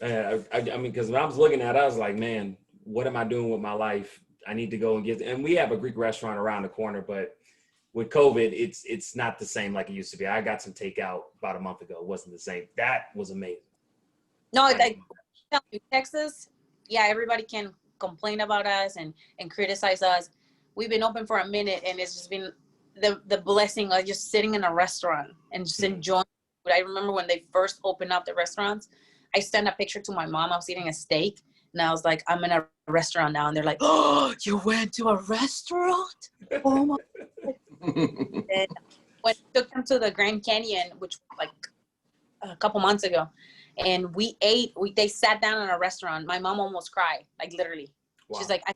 I mean, because when I was looking at it, I was like, man, what am I doing with my life? I need to go and get, and we have a Greek restaurant around the corner, but with COVID, it's not the same like it used to be. I got some takeout about a month ago. It wasn't the same. That was amazing. No, like Texas, yeah, everybody can complain about us and criticize us. We've been open for a minute, and it's just been the blessing of just sitting in a restaurant and just enjoying. But I remember when they first opened up the restaurants, I sent a picture to my mom. I was eating a steak, and I was like, I'm in a restaurant now. And they're like, oh, you went to a restaurant? Oh, my God. And when I took them to the Grand Canyon, which was like a couple months ago, and we ate, they sat down in a restaurant. My mom almost cried, like literally. Wow. She's like, I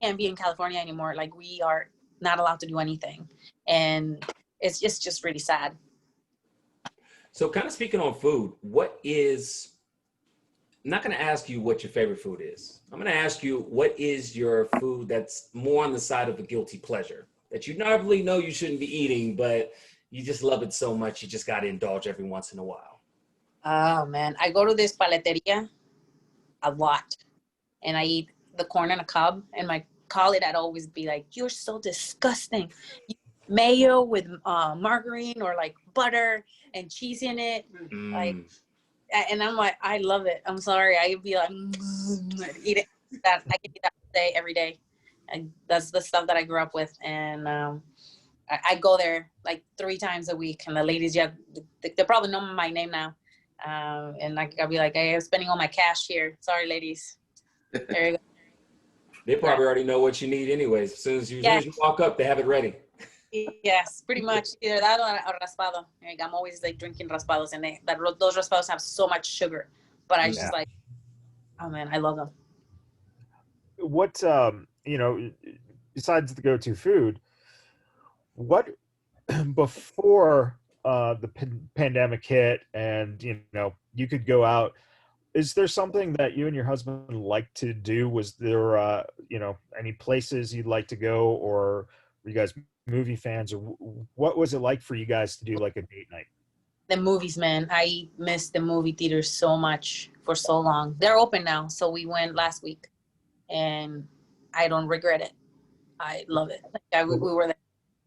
can't be in California anymore. Like, we are not allowed to do anything. And it's just really sad. So kind of speaking on food, I'm not going to ask you what your favorite food is. I'm going to ask you, what is your food that's more on the side of a guilty pleasure that you normally know you shouldn't be eating, but you just love it so much, you just got to indulge every once in a while? Oh, man. I go to this paleteria a lot, and I eat the corn on a cob, and my colleague would always be like, you're so disgusting. Mayo with margarine or like butter and cheese in it. Like, and I'm like, I love it. I'm sorry. I'd be like, eat it. I can eat that all day, every day. And that's the stuff that I grew up with. And I go there like 3 times a week. And the ladies, they probably know my name now. And I'll be like, hey, I'm spending all my cash here. Sorry, ladies. There you go. They probably already know what you need anyways. As soon as you walk up, they have it ready. Yes, pretty much. Either that or raspado. Like, I'm always like drinking raspados, and those raspados have so much sugar. But I just like, oh man, I love them. What besides the go-to food, what before the pandemic hit and you could go out, is there something that you and your husband like to do? Was there any places you'd like to go, or were you guys movie fans, or what was it like for you guys to do like a date night? The movies, man. I missed the movie theaters so much for so long. They're open now, so we went last week, and I don't regret it. I love it. Like we were there.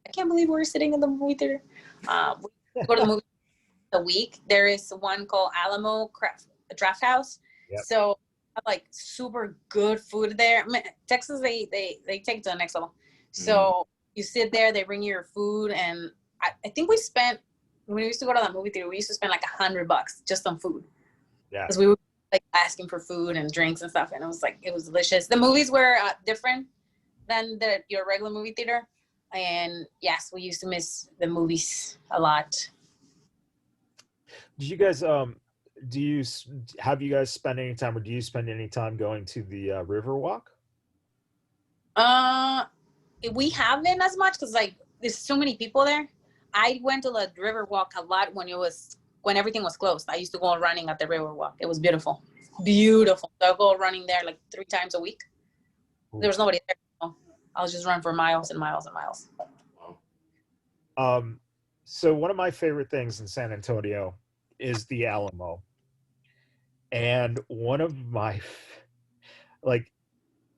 I can't believe we were sitting in the movie theater. go to the movie a week. There is one called Alamo Draft House. Yep. So like super good food there. I mean, Texas, they take it to the next level. So you sit there, they bring you your food, and I think we spent, when we used to go to that movie theater, we used to spend like $100 just on food. Yeah. Because we were like asking for food and drinks and stuff, and it was delicious. The movies were different than your regular movie theater, and yes, we used to miss the movies a lot. Did you guys have you guys spend any time, or do you spend any time going to the Riverwalk? We haven't as much because like there's so many people there. I went to the Riverwalk a lot when everything was closed. I used to go running at the Riverwalk. It was beautiful. So I'll go running there like 3 times a week. Ooh. There was nobody there. So I'll just run for miles and miles and miles. So one of my favorite things in San Antonio is the Alamo. And one of my, like,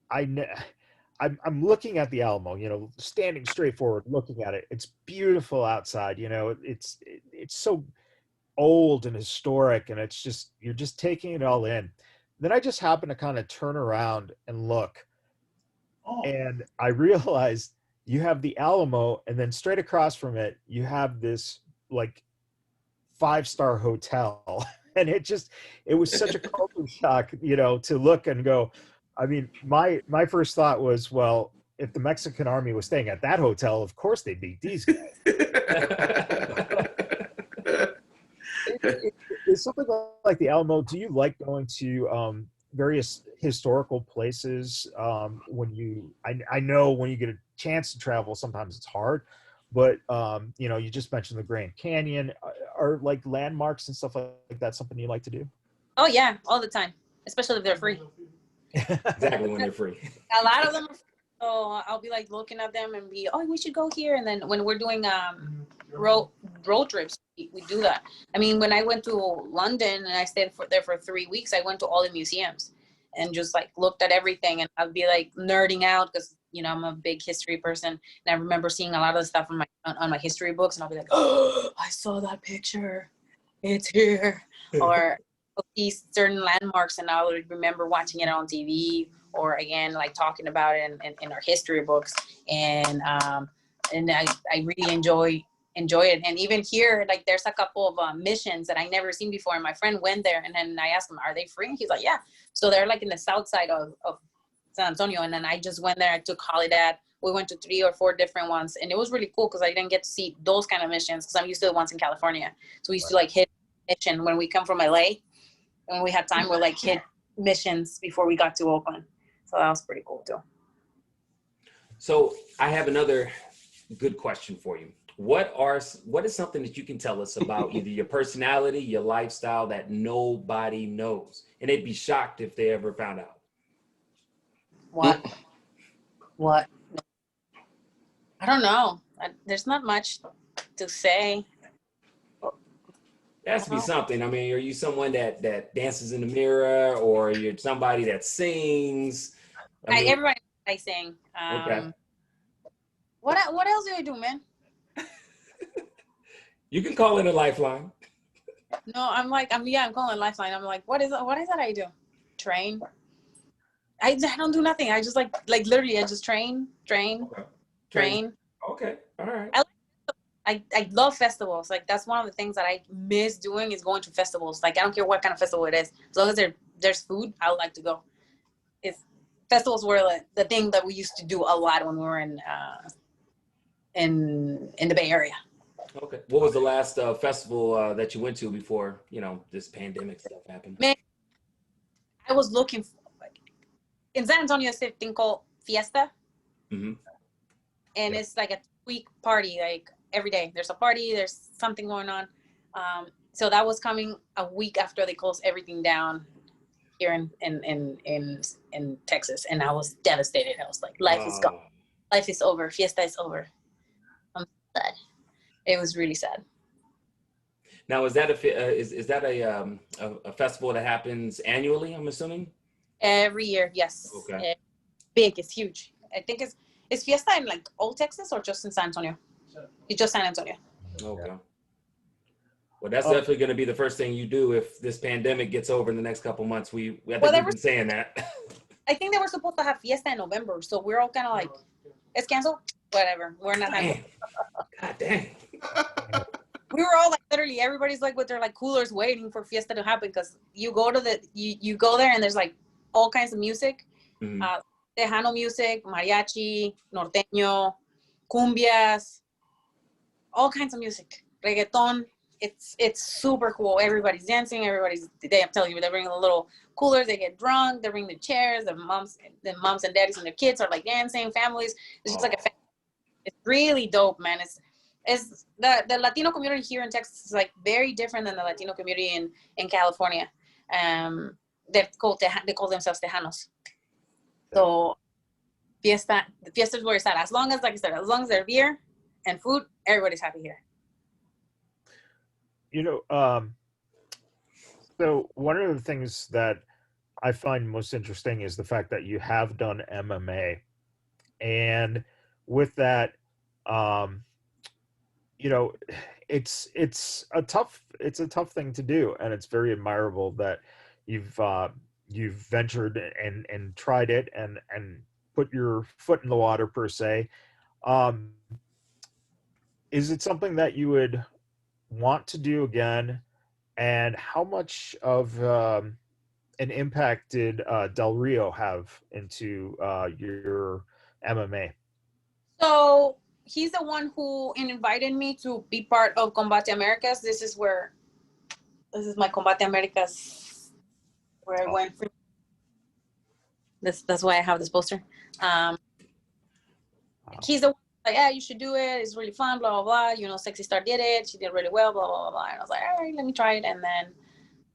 I'm looking at the Alamo, you know, standing straight forward, looking at it. It's beautiful outside, you know, it's so old and historic, and it's just, you're just taking it all in. Then I just happen to kind of turn around and look, and I realized you have the Alamo, and then straight across from it, you have this like 5-star hotel. And it was such a culture shock, you know, to look and go. I mean, my first thought was, well, if the Mexican army was staying at that hotel, of course they beat these guys. It's something like the Alamo. Do you like going to various historical places when you? I know when you get a chance to travel, sometimes it's hard, but you know, you just mentioned the Grand Canyon. Are like landmarks and stuff like that something you like to do? Oh yeah, all the time, especially if they're free. Exactly, when they're free. A lot of them are free, so I'll be like looking at them and be, oh, we should go here. And then when we're doing road trips, we do that. I mean, when I went to London and I stayed there for 3 weeks, I went to all the museums and just like looked at everything, and I'd be like nerding out because, you know, I'm a big history person, and I remember seeing a lot of the stuff on my history books, and I'll be like, oh, I saw that picture, it's here. Or these certain landmarks, and I would remember watching it on TV, or again like talking about it in our history books, and I really enjoy it. And even here, like there's a couple of missions that I never seen before, and my friend went there, and then I asked him, are they free? And he's like, yeah. So they're like in the south side of San Antonio, and then I just went there. I took holiday. We went to 3 or 4 different ones, and it was really cool because I didn't get to see those kind of missions because I'm used to the ones in California. So we used to like hit mission when we come from LA. When we had time, we're like hit missions before we got to Oakland. So that was pretty cool too. So I have another good question for you. What is something that you can tell us about either your personality, your lifestyle that nobody knows, and they'd be shocked if they ever found out? What? I don't know. There's not much to say. There has to be something. I mean, are you someone that dances in the mirror, or you're somebody that sings? Everybody I sing. Okay. What else do I do, man? You can call in a lifeline. No, I'm calling lifeline. I'm like, what is that I do? Train. I don't do nothing. I just like literally I just train. Okay. All right. I love festivals. Like that's one of the things that I miss doing is going to festivals. Like I don't care what kind of festival it is. As long as there's food, I would like to go. Festivals were the thing that we used to do a lot when we were in the Bay Area. Okay. What was the last festival that you went to before, you know, this pandemic stuff happened? Man, I was looking for, in San Antonio, there's a thing called Fiesta. Mm-hmm. And it's like a week party, like every day. There's a party, there's something going on. So that was coming a week after they closed everything down here in Texas. And I was devastated. I was like, life is gone. Life is over. Fiesta is over. I'm sad. It was really sad. Now, is that a festival that happens annually, I'm assuming? Every year, yes. Okay. Big, it's huge. I think it's Fiesta in like all Texas or just in San Antonio? It's just San Antonio. Okay. Well, that's definitely going to be the first thing you do if this pandemic gets over in the next couple months. I think we've been saying that. I think they were supposed to have fiesta in November, so we're all kind of like, it's canceled. Whatever, we're not having. God dang. We were all like, literally, everybody's like with their like coolers waiting for fiesta to happen, because you go to you go there and there's like all kinds of music, Tejano music, mariachi, norteño, cumbias, all kinds of music, reggaeton. It's super cool. Everybody's dancing. I'm telling you, they bring the little coolers. They get drunk. They bring the chairs. The moms and daddies and their kids are like dancing. Families. It's just like a. It's really dope, man. It's the Latino community here in Texas is like very different than the Latino community in California. They call themselves Tejanos. So the fiesta is where it's at. As long as, like I said, as long as there's beer and food, everybody's happy here. You know, so one of the things that I find most interesting is the fact that you have done MMA, and with that, you know, it's a tough thing to do, and it's very admirable that you've ventured and tried it and put your foot in the water per se. Is it something that you would want to do again, and how much of an impact did Del Rio have into your MMA? So he's the one who invited me to be part of Combate Americas. This is my Combate Americas where I went. That's why I have this poster. He's the one like, yeah, you should do it. It's really fun, blah, blah, blah. You know, Sexy Star did it. She did really well, blah, blah, blah, blah. And I was like, all right, let me try it. And then,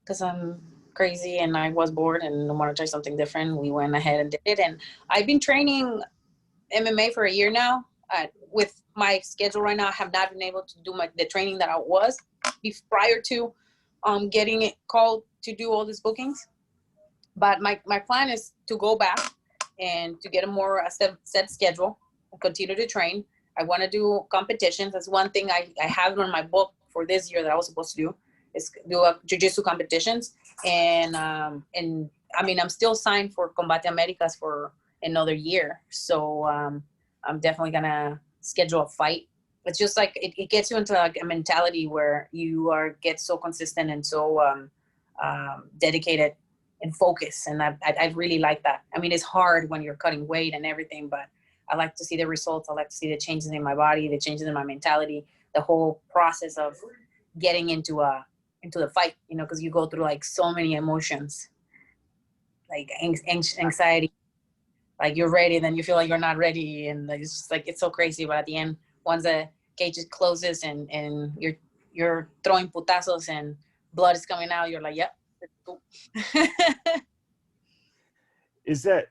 because I'm crazy and I was bored and I want to try something different, we went ahead and did it. And I've been training MMA for a year now. With my schedule right now, I have not been able to do the training that I was prior to getting it called to do all these bookings. But my plan is to go back and to get a set schedule. Continue to train. I want to do competitions. That's one thing I have on my book for this year that I was supposed to do, is do jiu-jitsu competitions. And I mean, I'm still signed for Combate Americas for another year. So I'm definitely gonna schedule a fight. It's just like it gets you into like a mentality where you get so consistent and so dedicated and focused. And I really like that. I mean, it's hard when you're cutting weight and everything, but I like to see the results. I like to see the changes in my body, the changes in my mentality, the whole process of getting into the fight, you know, because you go through like so many emotions, like anxiety, like you're ready, then you feel like you're not ready. And it's just like, it's so crazy. But at the end, once the cage closes and you're throwing putazos and blood is coming out, you're like, yep. Is that,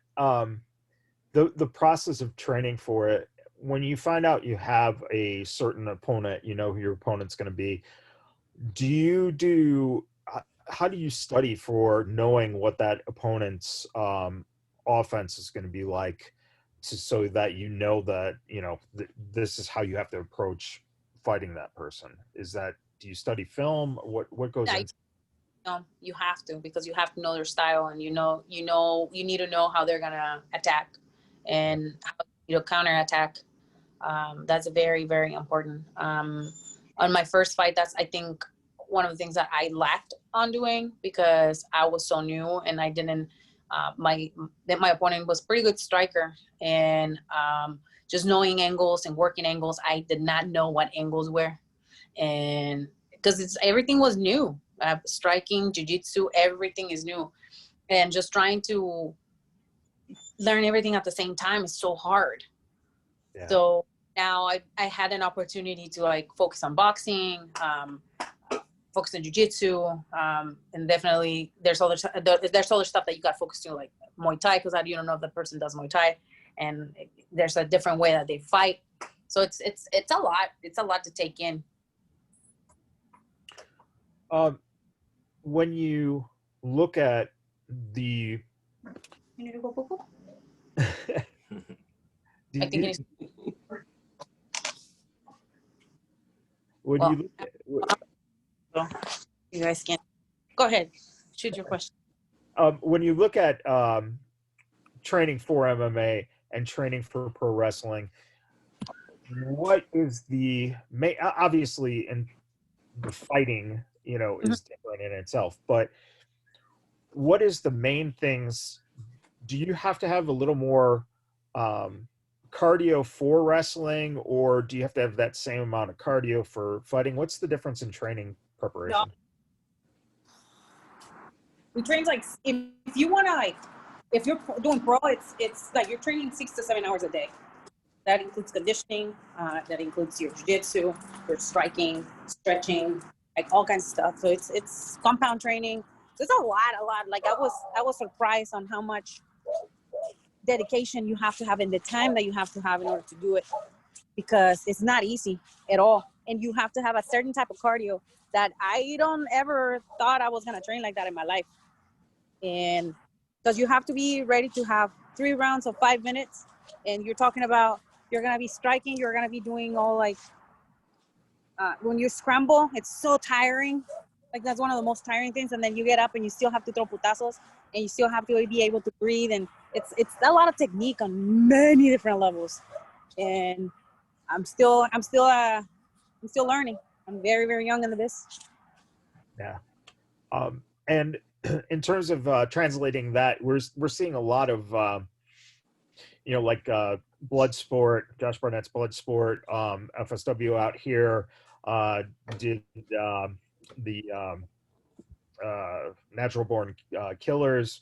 the process of training for it, when you find out you have a certain opponent, you know who your opponent's going to be, how do you study for knowing what that opponent's offense is going to be like, so that you know that, you know, this is how you have to approach fighting that person? Do you study film? What goes into? No, you have to, because you have to know their style, and you need to know how they're gonna attack and how you counter attack. That's very, very important. On my first fight, that's, I think, one of the things that I lacked on doing, because I was so new and I didn't. My opponent was pretty good striker, and just knowing angles and working angles, I did not know what angles were, and because everything was new. Striking, jiu-jitsu, everything is new, and just trying to learn everything at the same time is so hard. Yeah. So now I had an opportunity to like focus on boxing, focus on jiu-jitsu, and definitely there's other stuff that you got focused on, like Muay Thai, because you don't know if the person does Muay Thai, and there's a different way that they fight. So it's a lot. It's a lot to take in. When you look at the, you need to go poo-poo? I think it is. When you look at, So you guys can go ahead, shoot your question. When you look at training for MMA and training for pro wrestling, what is the main? Obviously, in the fighting, is different in itself, but what is the main things? Do you have to have a little more cardio for wrestling, or do you have to have that same amount of cardio for fighting? What's the difference in training preparation? We train like if you want to if you're doing pro, it's like you're training 6 to 7 hours a day. That includes conditioning. That includes your jiu-jitsu, your striking, stretching, like all kinds of stuff. So it's compound training. So it's a lot. Like I was surprised on how much dedication you have to have and the time that you have to have in order to do it, because it's not easy at all. And you have to have a certain type of cardio that I don't ever thought I was gonna train like that in my life. And because you have to be ready to have 3 rounds of 5 minutes, and you're talking about you're gonna be striking, you're gonna be doing all like when you scramble, it's so tiring. Like that's one of the most tiring things. And then you get up and you still have to throw putazos, and you still have to be able to breathe. And it's a lot of technique on many different levels. And I'm still learning. I'm very, very young in the biz. Yeah. And in terms of translating that, we're seeing a lot of like Bloodsport, Josh Barnett's Bloodsport, FSW out here did the Natural Born Killers,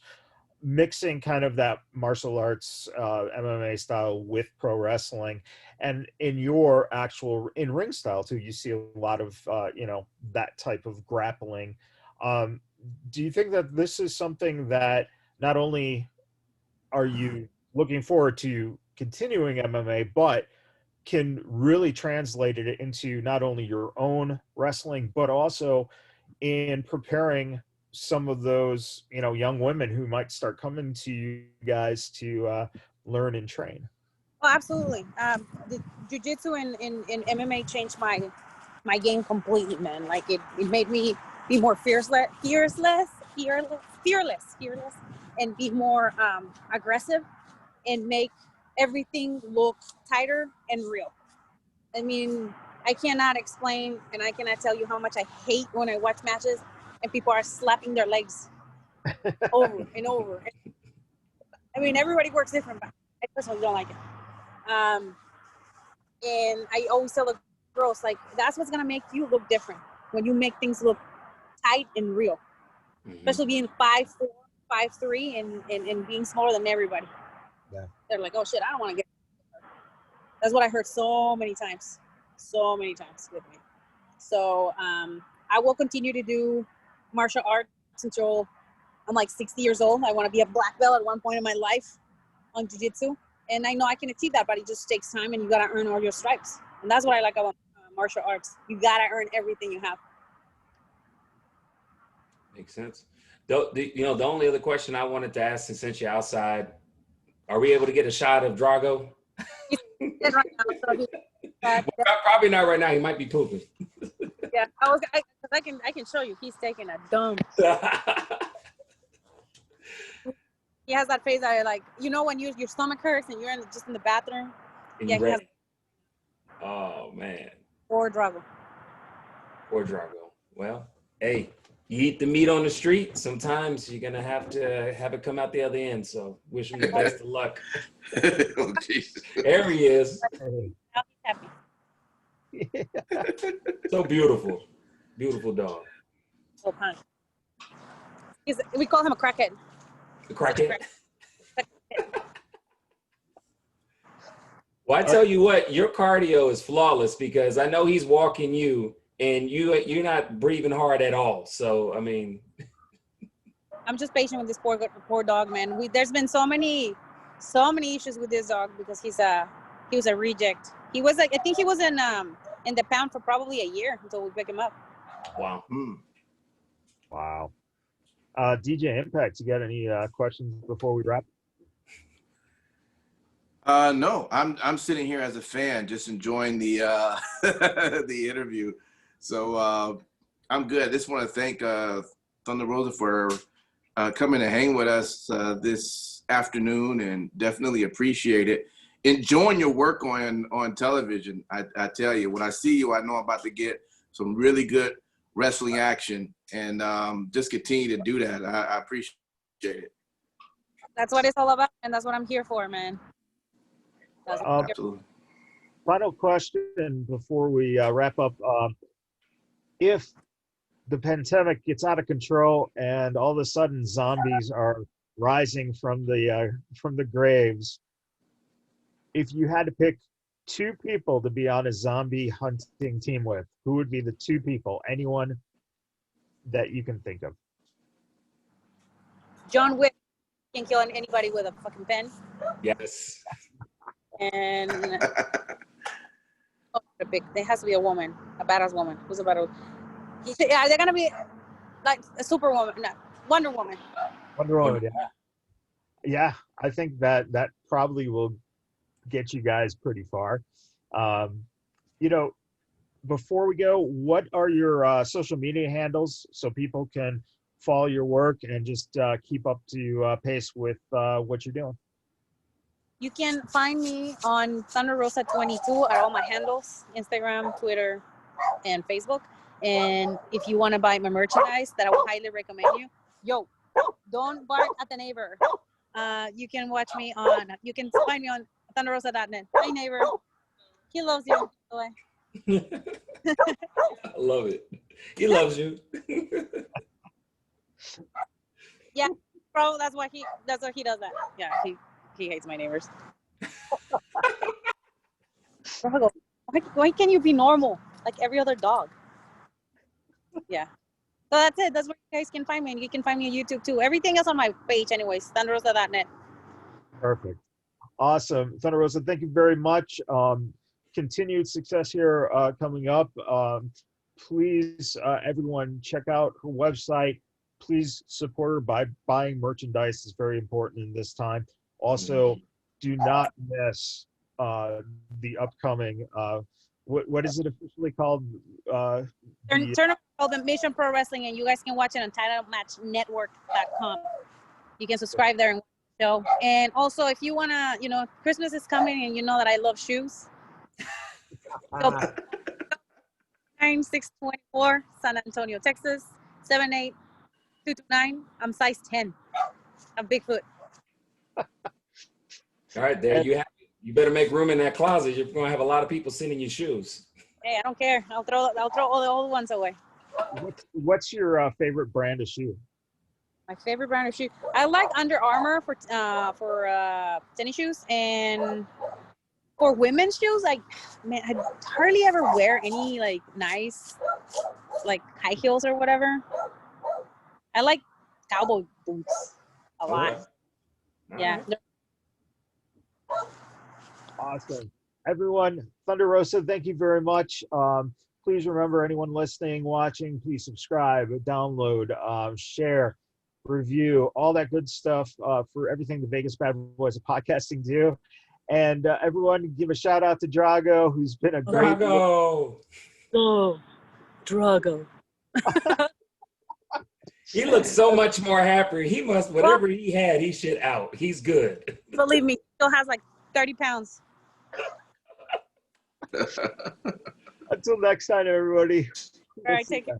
mixing kind of that martial arts MMA style with pro wrestling. And in your actual in-ring style too, you see a lot of that type of grappling. Do you think that this is something that not only are you looking forward to continuing MMA, but can really translate it into not only your own wrestling, but also in preparing some of those, young women who might start coming to you guys to learn and train? Oh, absolutely. The jiu-jitsu and MMA changed my game completely, man. Like it made me be more fearless, and be more aggressive, and make everything look tighter and real. I mean, I cannot explain and I cannot tell you how much I hate when I watch matches and people are slapping their legs over and over. I mean, everybody works different, but I personally don't like it. And I always tell the girls, like, that's what's gonna make you look different, when you make things look tight and real. Especially being 5'4", 5'3", and being smaller than everybody. Yeah. They're like, oh shit, I don't want to get. That's what I heard so many times with me. So I will continue to do martial arts until I'm like 60 years old. I want to be a black belt at one point in my life on jiu-jitsu. And I know I can achieve that, but it just takes time, and you got to earn all your stripes. And that's what I like about martial arts. You got to earn everything you have. Makes sense. The only other question I wanted to ask, since you're outside, are we able to get a shot of Drago? Right now, so Probably not right now. He might be pooping. Yeah, I can show you. He's taking a dump. He has that face that like, when your stomach hurts and you're just in the bathroom. And yeah, he has. Oh man. Poor Drago. Well, hey, you eat the meat on the street, sometimes you're gonna have to have it come out the other end. So wish him the best of luck. Oh Jesus. There he is. I'll be happy. So beautiful. Beautiful dog. So kind. We call him a crackhead. The crackhead. Well, I tell you what, your cardio is flawless, because I know he's walking you, and you're not breathing hard at all. So I mean, I'm just patient with this poor dog, man. There's been so many issues with this dog, because he was a reject. He was like, I think he was in the pound for probably a year until we pick him up. Wow. Wow. DJ Impact, you got any questions before we wrap? No, I'm sitting here as a fan, just enjoying the the interview. So I'm good. I just want to thank Thunder Rosa for coming to hang with us this afternoon, and definitely appreciate it. Enjoying your work on television. I tell you, when I see you, I know I'm about to get some really good wrestling action, and just continue to do that. I appreciate it. That's what it's all about, and that's what I'm here for, man. That's what I'm here Absolutely. Final question before we wrap up. If the pandemic gets out of control and all of a sudden zombies are rising from the graves, if you had to pick two people to be on a zombie hunting team with, who would be the two people? Anyone that you can think of? John Wick can kill anybody with a fucking pen. Yes. And there has to be a woman, a badass woman. Who's a badass? Yeah, they're gonna be like a superwoman, no, Wonder Woman. Wonder Woman, yeah. Yeah, I think that probably will get you guys pretty far. You know, before we go, what are your social media handles so people can follow your work and just keep up to pace with what you're doing? You can find me on Thunder Rosa 22 at all my handles, Instagram, Twitter, and Facebook. And if you want to buy my merchandise, that I would highly recommend you. Don't bark at the neighbor. You can you can find me on thunderrosa.net. Hi, neighbor. He loves you. By the way. I love it. He loves you. Yeah, bro. That's why he does that. Yeah, he hates my neighbors. Why can't you be normal like every other dog? Yeah. So that's it. That's where you guys can find me. And you can find me on YouTube too. Everything else on my page anyways, thunderrosa.net. Perfect. Awesome. Thunder Rosa, thank you very much. Continued success here coming up. Please, everyone, check out her website. Please support her by buying merchandise. It's very important in this time. Also, do not miss the upcoming, what is it officially called? Turn called the Mission Pro Wrestling, and you guys can watch it on TitleMatchNetwork.com. You can subscribe there and watch the show. And also, if you wanna, Christmas is coming, and you know that I love shoes. So 9624 San Antonio, Texas 78229. I'm size 10. I'm Bigfoot. All right, there you have it. You better make room in that closet. You're gonna have a lot of people sending you shoes. Hey, I don't care. I'll throw all the old ones away. What's your favorite brand of shoe? My favorite brand of shoe. I like Under Armour for tennis shoes, and for women's shoes, I hardly ever wear any like nice like high heels or whatever. I like cowboy boots a lot. Yeah. Awesome. Everyone, Thunder Rosa, thank you very much. Please remember, anyone listening, watching, please subscribe, download, share, review, all that good stuff for everything the Vegas Bad Boys of Podcasting do. And everyone, give a shout out to Drago, who's been a great... Drago! Oh, Drago. He looks so much more happy. He must, whatever he had, he shit out. He's good. Believe me, he still has like 30 pounds. Until next time, everybody. All right, take care.